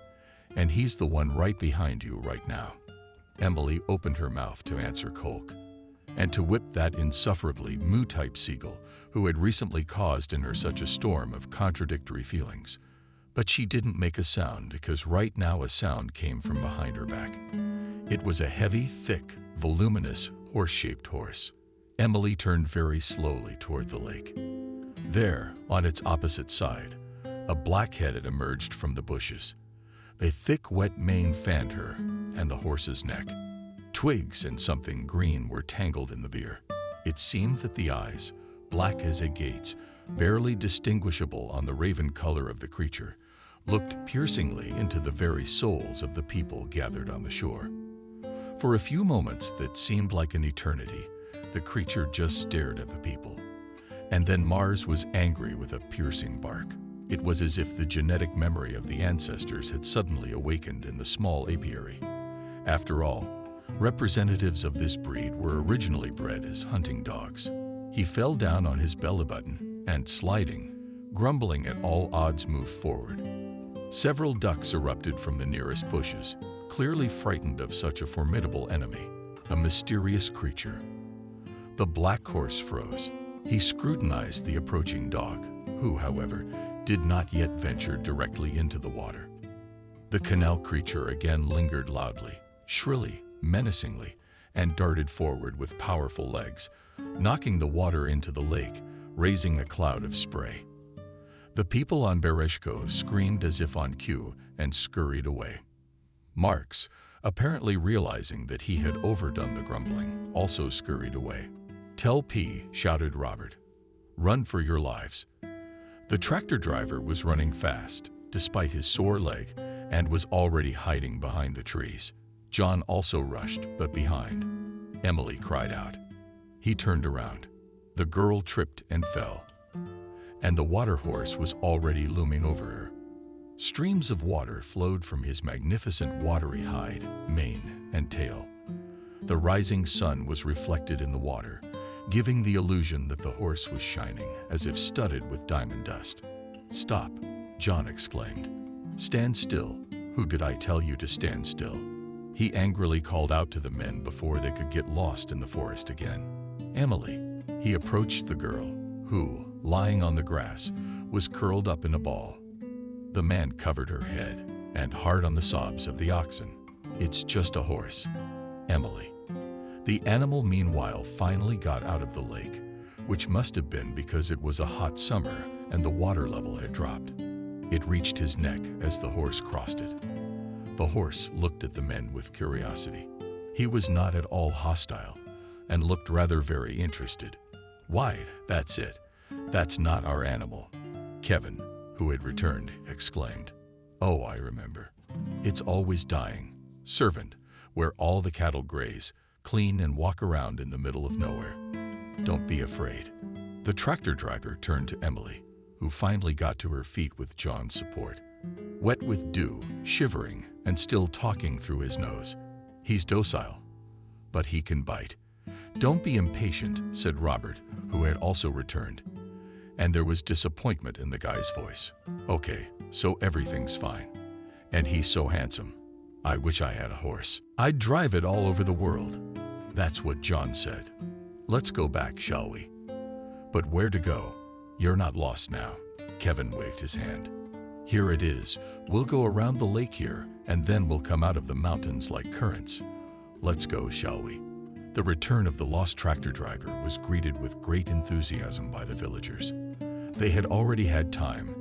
and he's the one right behind you right now. Emily opened her mouth to answer Colk, and to whip that insufferably moo-type seagull who had recently caused in her such a storm of contradictory feelings. But she didn't make a sound because right now a sound came from behind her back. It was a heavy, thick, voluminous, horse-shaped horse. Emily turned very slowly toward the lake. There, on its opposite side, a black head had emerged from the bushes. A thick, wet mane fanned her and the horse's neck. Twigs and something green were tangled in the beard. It seemed that the eyes, black as agates, barely distinguishable on the raven color of the creature, looked piercingly into the very souls of the people gathered on the shore. For a few moments that seemed like an eternity, the creature just stared at the people. And then Mars was angry with a piercing bark. It was as if the genetic memory of the ancestors had suddenly awakened in the small apiary. After all, representatives of this breed were originally bred as hunting dogs. He fell down on his belly button and, sliding, grumbling at all odds, moved forward. Several ducks erupted from the nearest bushes, clearly frightened of such a formidable enemy, a mysterious creature. The black horse froze. He scrutinized the approaching dog, who, however, did not yet venture directly into the water. The canal creature again lingered loudly, shrilly, menacingly, and darted forward with powerful legs, knocking the water into the lake, raising a cloud of spray. The people on Bereshko screamed as if on cue and scurried away. Marks, apparently realizing that he had overdone the grumbling, also scurried away. "Tell P," shouted Robert. "Run for your lives." The tractor driver was running fast, despite his sore leg, and was already hiding behind the trees. John also rushed, but behind. Emily cried out. He turned around. The girl tripped and fell, and the water horse was already looming over her. Streams of water flowed from his magnificent watery hide, mane, and tail. The rising sun was reflected in the water, giving the illusion that the horse was shining, as if studded with diamond dust. "Stop," John exclaimed. "Stand still. Who did I tell you to stand still?" He angrily called out to the men before they could get lost in the forest again. "Emily." He approached the girl, who, lying on the grass, was curled up in a ball. The man covered her head and hard on the sobs of the oxen. "It's just a horse, Emily." The animal, meanwhile, finally got out of the lake, which must have been because it was a hot summer and the water level had dropped. It reached his neck as the horse crossed it. The horse looked at the men with curiosity. He was not at all hostile and looked rather very interested. "Why, that's it. That's not our animal," Kevin, who had returned, exclaimed. "Oh, I remember. It's always dying. Servant, where all the cattle graze, clean and walk around in the middle of nowhere. Don't be afraid." The tractor driver turned to Emily, who finally got to her feet with John's support. Wet with dew, shivering, and still talking through his nose. "He's docile, but he can bite." "Don't be impatient," said Robert, who had also returned. And there was disappointment in the guy's voice. "Okay, so everything's fine. And he's so handsome. I wish I had a horse. I'd drive it all over the world." That's what John said. "Let's go back, shall we?" "But where to go? You're not lost now." Kevin waved his hand. "Here it is. We'll go around the lake here, and then we'll come out of the mountains like currents. Let's go, shall we?" The return of the lost tractor driver was greeted with great enthusiasm by the villagers. They had already had time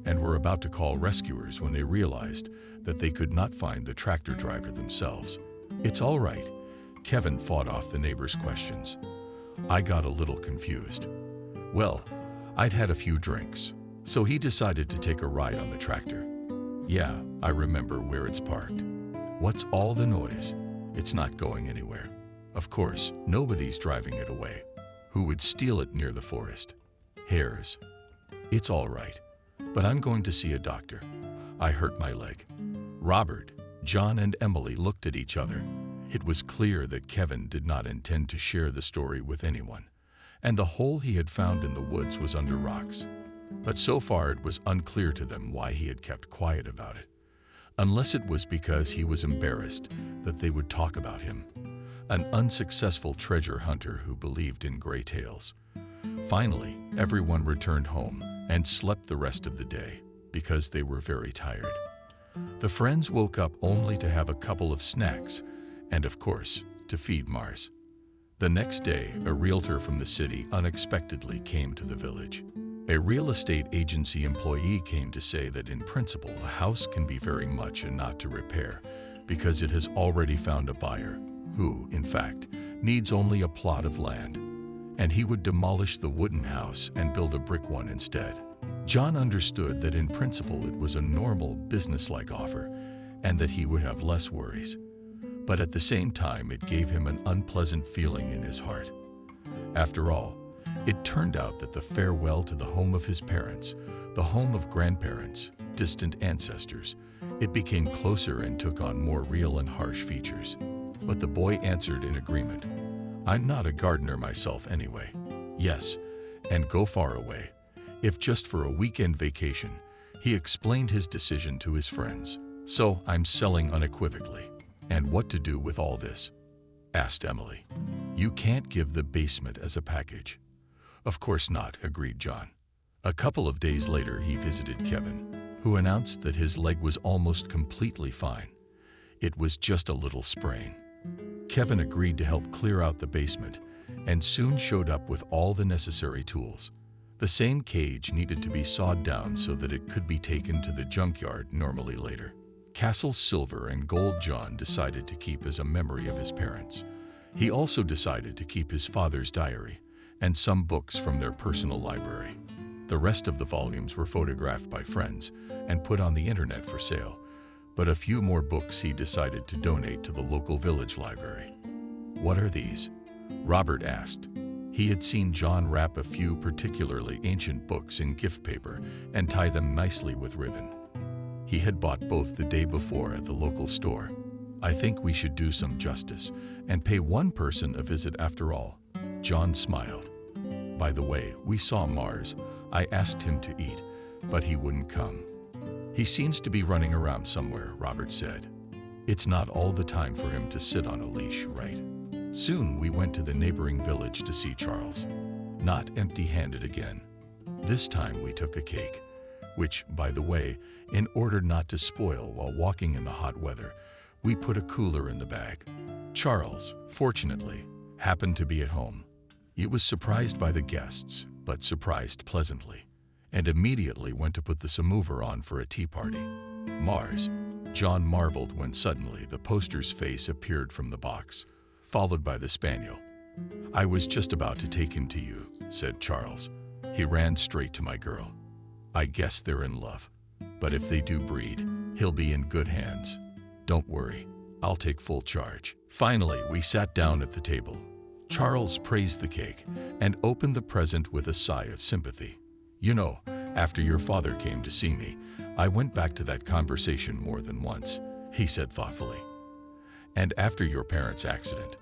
and were about to call rescuers when they realized that they could not find the tractor driver themselves. "It's all right." Kevin fought off the neighbors' questions. "I got a little confused. Well, I'd had a few drinks, so he decided to take a ride on the tractor. Yeah, I remember where it's parked. What's all the noise? It's not going anywhere. Of course, nobody's driving it away. Who would steal it near the forest? Hares. It's all right, but I'm going to see a doctor. I hurt my leg." Robert, John, and Emily looked at each other. It was clear that Kevin did not intend to share the story with anyone, and the hole he had found in the woods was under rocks. But so far it was unclear to them why he had kept quiet about it, unless it was because he was embarrassed that they would talk about him, an unsuccessful treasure hunter who believed in gray tales. Finally, everyone returned home and slept the rest of the day because they were very tired. The friends woke up only to have a couple of snacks and, of course, to feed Mars. The next day, a realtor from the city unexpectedly came to the village. A real estate agency employee came to say that in principle the house can be very much a not to repair because it has already found a buyer who, in fact, needs only a plot of land, and he would demolish the wooden house and build a brick one instead. John understood that in principle it was a normal, businesslike offer and that he would have less worries. But at the same time, it gave him an unpleasant feeling in his heart. After all, it turned out that the farewell to the home of his parents, the home of grandparents, distant ancestors, it became closer and took on more real and harsh features. But the boy answered in agreement. "I'm not a gardener myself anyway." Yes, and go far away, if just for a weekend vacation. He explained his decision to his friends. "So I'm selling unequivocally. And what to do with all this?" asked Emily. "You can't give the basement as a package." "Of course not," agreed John. A couple of days later, he visited Kevin, who announced that his leg was almost completely fine. It was just a little sprain. Kevin agreed to help clear out the basement and soon showed up with all the necessary tools. The same cage needed to be sawed down so that it could be taken to the junkyard normally later. Castle Silver and Gold John decided to keep as a memory of his parents. He also decided to keep his father's diary and some books from their personal library. The rest of the volumes were photographed by friends and put on the internet for sale, but a few more books he decided to donate to the local village library. "What are these?" Robert asked. He had seen John wrap a few particularly ancient books in gift paper and tie them nicely with ribbon. He had bought both the day before at the local store. "I think we should do some justice and pay one person a visit after all." John smiled. "By the way, we saw Mars. I asked him to eat, but he wouldn't come. He seems to be running around somewhere, Robert said. It's not all the time for him to sit on a leash, right? Soon we went to the neighboring village to see Charles. Not empty-handed again. This time we took a cake, which, by the way, in order not to spoil while walking in the hot weather, we put a cooler in the bag. Charles, fortunately, happened to be at home. He was surprised by the guests, but surprised pleasantly, and immediately went to put the samovar on for a tea party. Mars, John marveled when suddenly the poster's face appeared from the box, followed by the spaniel. I was just about to take him to you, said Charles. He ran straight to my girl. I guess they're in love, but if they do breed, he'll be in good hands. Don't worry, I'll take full charge. Finally, we sat down at the table. Charles praised the cake and opened the present with a sigh of sympathy. You know, after your father came to see me, I went back to that conversation more than once, he said thoughtfully. And after your parents' accident.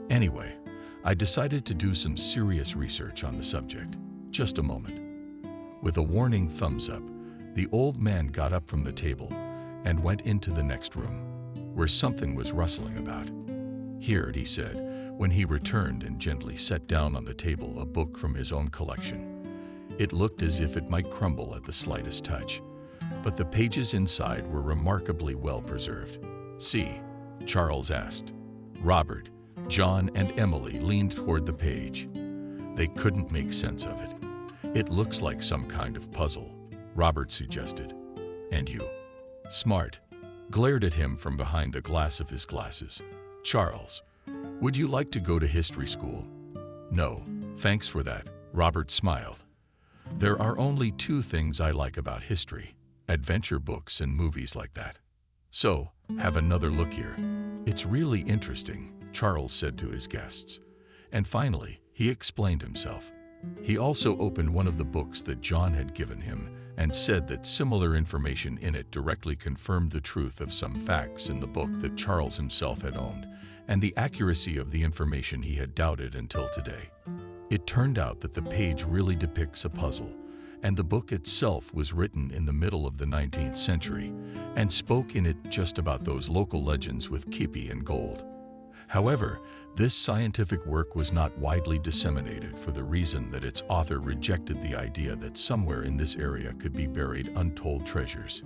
Anyway, I decided to do some serious research on the subject. Just a moment. With a warning thumbs up, the old man got up from the table and went into the next room, where something was rustling about. Here, he said, when he returned and gently set down on the table a book from his own collection. It looked as if it might crumble at the slightest touch, but the pages inside were remarkably well preserved. See, Charles asked. Robert, John, and Emily leaned toward the page. They couldn't make sense of it. It looks like some kind of puzzle, Robert suggested. And you, smart, glared at him from behind the glass of his glasses. Charles, would you like to go to history school? No, thanks for that, Robert smiled. There are only two things I like about history: adventure books and movies like that. So, have another look here. It's really interesting, Charles said to his guests. And finally, he explained himself. He also opened one of the books that John had given him and said that similar information in it directly confirmed the truth of some facts in the book that Charles himself had owned, and the accuracy of the information he had doubted until today. It turned out that the page really depicts a puzzle, and the book itself was written in the middle of the 19th century and spoke in it just about those local legends with kipi and gold. However, this scientific work was not widely disseminated for the reason that its author rejected the idea that somewhere in this area could be buried untold treasures.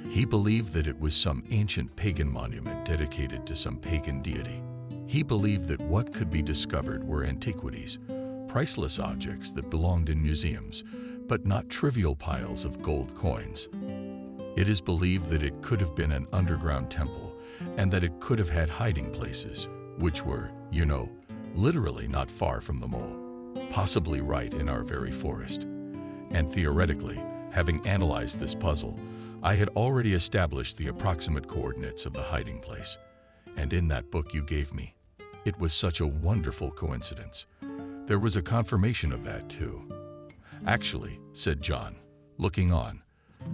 He believed that it was some ancient pagan monument dedicated to some pagan deity. He believed that what could be discovered were antiquities, priceless objects that belonged in museums, but not trivial piles of gold coins. It is believed that it could have been an underground temple and that it could have had hiding places, which were, you know, literally not far from the mole, possibly right in our very forest. And theoretically, having analyzed this puzzle, I had already established the approximate coordinates of the hiding place. And in that book you gave me, it was such a wonderful coincidence. There was a confirmation of that, too. Actually, said John, looking on,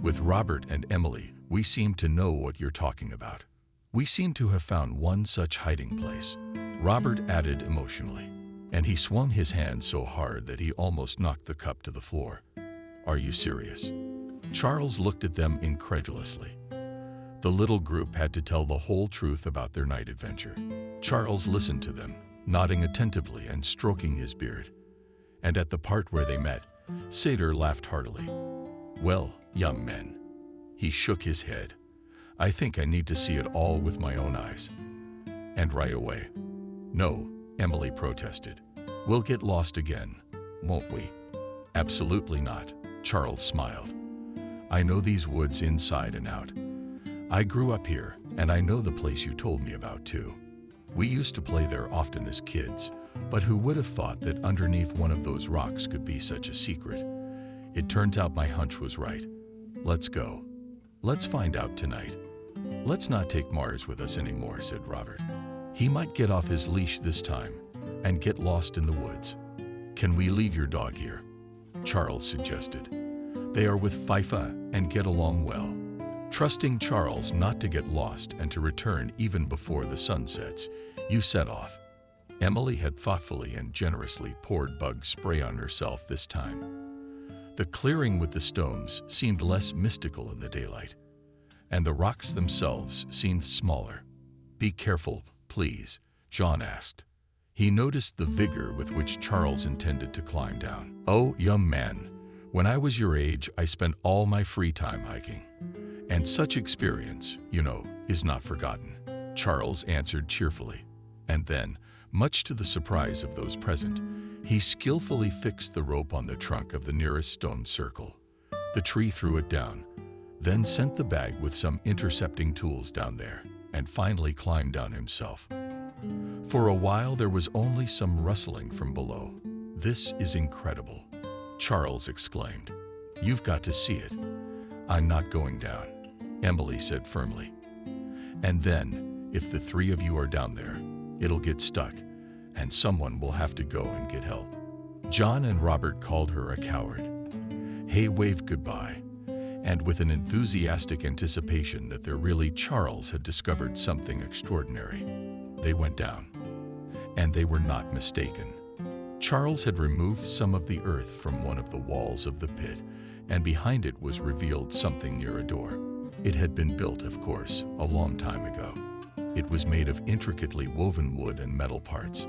with Robert and Emily, we seem to know what you're talking about. We seem to have found one such hiding place, Robert added emotionally, and he swung his hand so hard that he almost knocked the cup to the floor. Are you serious? Charles looked at them incredulously. The little group had to tell the whole truth about their night adventure. Charles listened to them, nodding attentively and stroking his beard. And at the part where they met, Seder laughed heartily. Well, young men, he shook his head. I think I need to see it all with my own eyes. And right away. No, Emily protested. We'll get lost again, won't we? Absolutely not, Charles smiled. I know these woods inside and out. I grew up here, and I know the place you told me about too. We used to play there often as kids, but who would have thought that underneath one of those rocks could be such a secret? It turns out my hunch was right. Let's go. Let's find out tonight. Let's not take Mars with us anymore, said Robert. He might get off his leash this time and get lost in the woods. Can we leave your dog here? Charles suggested. They are with Fifa and get along well. Trusting Charles not to get lost and to return even before the sun sets, you set off. Emily had thoughtfully and generously poured bug spray on herself this time. The clearing with the stones seemed less mystical in the daylight, and the rocks themselves seemed smaller. "Be careful, please," John asked. He noticed the vigor with which Charles intended to climb down. "Oh, young man, when I was your age, I spent all my free time hiking. And such experience, is not forgotten," Charles answered cheerfully. And then, much to the surprise of those present, he skillfully fixed the rope on the trunk of the nearest stone circle. The tree threw it down, then sent the bag with some intercepting tools down there, and finally climbed down himself. For a while there was only some rustling from below. "This is incredible," Charles exclaimed. "You've got to see it." "I'm not going down," Emily said firmly. "And then, if the three of you are down there, it'll get stuck, and someone will have to go and get help." John and Robert called her a coward. Hay waved goodbye, and with an enthusiastic anticipation that Charles had discovered something extraordinary, they went down. And they were not mistaken. Charles had removed some of the earth from one of the walls of the pit, and behind it was revealed something near a door. It had been built, of course, a long time ago. It was made of intricately woven wood and metal parts,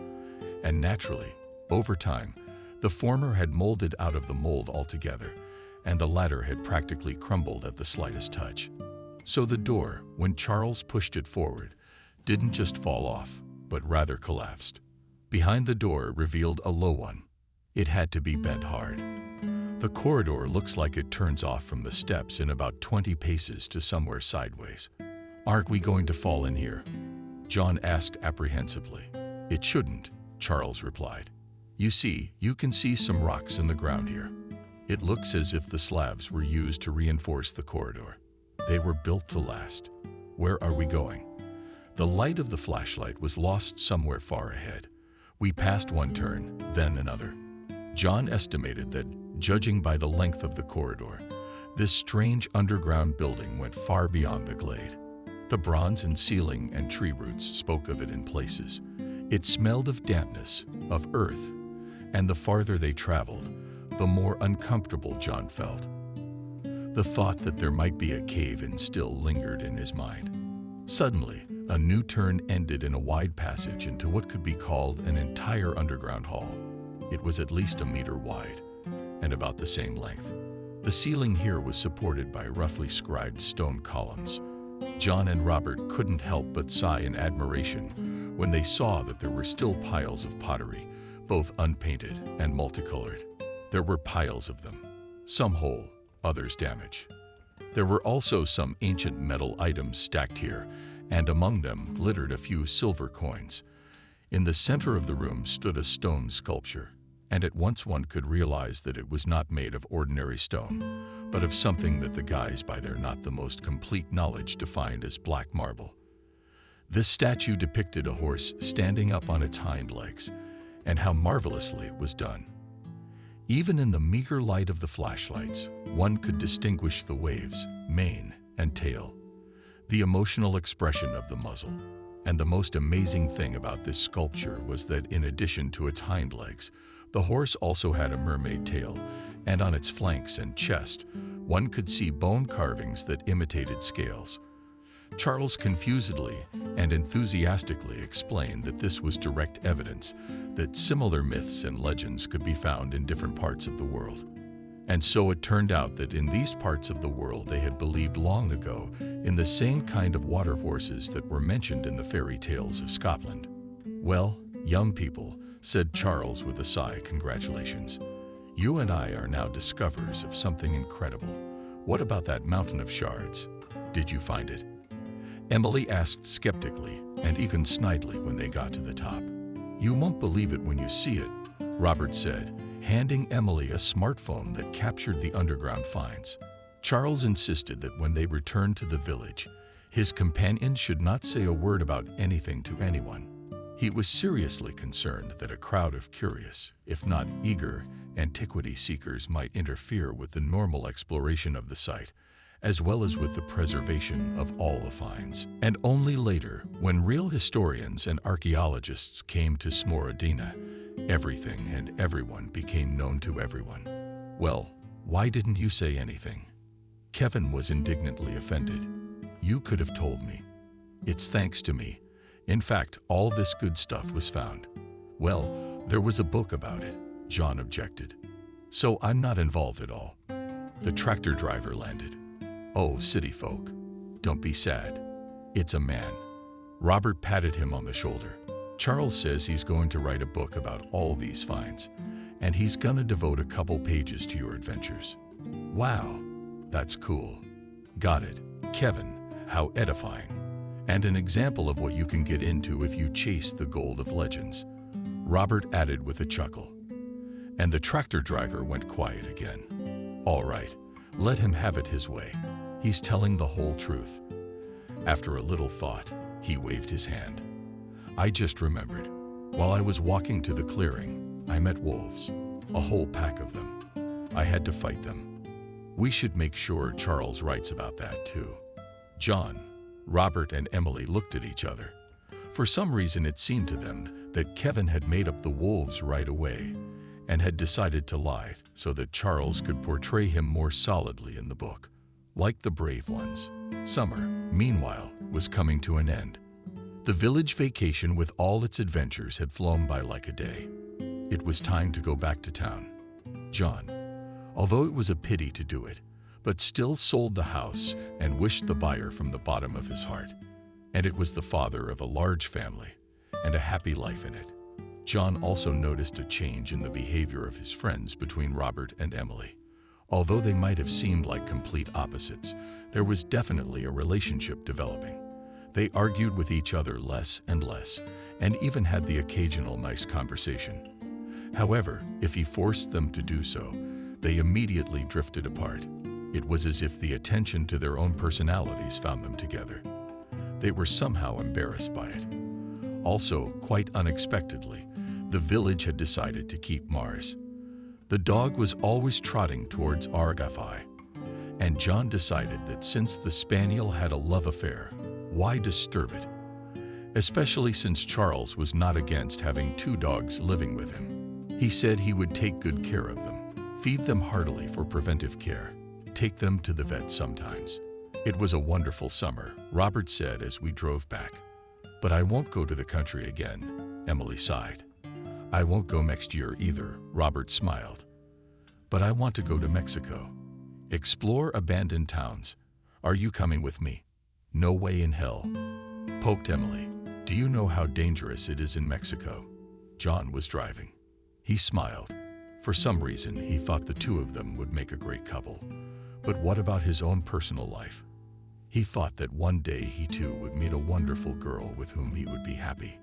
and naturally, over time, the former had molded out of the mold altogether, and the latter had practically crumbled at the slightest touch. So the door, when Charles pushed it forward, didn't just fall off, but rather collapsed. Behind the door revealed a low one. It had to be bent hard. The corridor looks like it turns off from the steps in about 20 paces to somewhere sideways. "Aren't we going to fall in here?" John asked apprehensively. "It shouldn't," Charles replied. "You see, you can see some rocks in the ground here. It looks as if the slabs were used to reinforce the corridor. They were built to last. Where are we going?" The light of the flashlight was lost somewhere far ahead. We passed one turn, then another. John estimated that, judging by the length of the corridor, this strange underground building went far beyond the glade. The bronze and ceiling and tree roots spoke of it in places. It smelled of dampness, of earth, and the farther they traveled, the more uncomfortable John felt. The thought that there might be a cave-in still lingered in his mind. Suddenly, a new turn ended in a wide passage into what could be called an entire underground hall. It was at least a meter wide, and about the same length. The ceiling here was supported by roughly scribed stone columns. John and Robert couldn't help but sigh in admiration when they saw that there were still piles of pottery, both unpainted and multicolored. There were piles of them, some whole, others damaged. There were also some ancient metal items stacked here, and among them glittered a few silver coins. In the center of the room stood a stone sculpture, and at once one could realize that it was not made of ordinary stone, but of something that the guys by their not the most complete knowledge defined as black marble. This statue depicted a horse standing up on its hind legs, and how marvelously it was done. Even in the meager light of the flashlights, one could distinguish the waves, mane, and tail, the emotional expression of the muzzle. And the most amazing thing about this sculpture was that in addition to its hind legs, the horse also had a mermaid tail, and on its flanks and chest, one could see bone carvings that imitated scales. Charles confusedly and enthusiastically explained that this was direct evidence that similar myths and legends could be found in different parts of the world. And so it turned out that in these parts of the world they had believed long ago in the same kind of water horses that were mentioned in the fairy tales of Scotland. "Well, young people," said Charles with a sigh, "congratulations. You and I are now discoverers of something incredible. What about that mountain of shards? Did you find it?" Emily asked skeptically and even snidely when they got to the top. "You won't believe it when you see it," Robert said, handing Emily a smartphone that captured the underground finds. Charles insisted that when they returned to the village, his companions should not say a word about anything to anyone. He was seriously concerned that a crowd of curious, if not eager, antiquity seekers might interfere with the normal exploration of the site, as well as with the preservation of all the finds. And only later, when real historians and archaeologists came to Smorodina, everything and everyone became known to everyone. Well, Why didn't you say anything? Kevin was indignantly offended. You could have told me. It's thanks to me. In fact, all this good stuff was found. Well, there was a book about it, John objected. So I'm not involved at all. The tractor driver landed. Oh, city folk, don't be sad. It's a man. Robert patted him on the shoulder. Charles says he's going to write a book about all these finds, and he's gonna devote a couple pages to your adventures. Wow, that's cool. Got it. Kevin, how edifying. And an example of what you can get into if you chase the gold of legends. Robert added with a chuckle. And the tractor driver went quiet again. All right, let him have it his way. He's telling the whole truth. After a little thought, he waved his hand. I just remembered. While I was walking to the clearing, I met wolves. A whole pack of them. I had to fight them. We should make sure Charles writes about that too. John, Robert, and Emily looked at each other. For some reason, it seemed to them that Kevin had made up the wolves right away and had decided to lie so that Charles could portray him more solidly in the book, like the brave ones. Summer, meanwhile, was coming to an end. The village vacation with all its adventures had flown by like a day. It was time to go back to town. John, although it was a pity to do it, but still sold the house and wished the buyer from the bottom of his heart. And it was the father of a large family and a happy life in it. John also noticed a change in the behavior of his friends between Robert and Emily. Although they might have seemed like complete opposites, there was definitely a relationship developing. They argued with each other less and less, and even had the occasional nice conversation. However, if he forced them to do so, they immediately drifted apart. It was as if the attention to their own personalities found them together. They were somehow embarrassed by it. Also, quite unexpectedly, the village had decided to keep Mars. The dog was always trotting towards Argafai, and John decided that since the spaniel had a love affair, why disturb it? Especially since Charles was not against having two dogs living with him. He said he would take good care of them, feed them heartily for preventive care, take them to the vet sometimes. It was a wonderful summer, Robert said as we drove back. But I won't go to the country again, Emily sighed. I won't go next year either, Robert smiled. But I want to go to Mexico. Explore abandoned towns. Are you coming with me? No way in hell, poked Emily. Do you know how dangerous it is in Mexico? John was driving. He smiled. For some reason, he thought the two of them would make a great couple. But what about his own personal life? He thought that one day he too would meet a wonderful girl with whom he would be happy.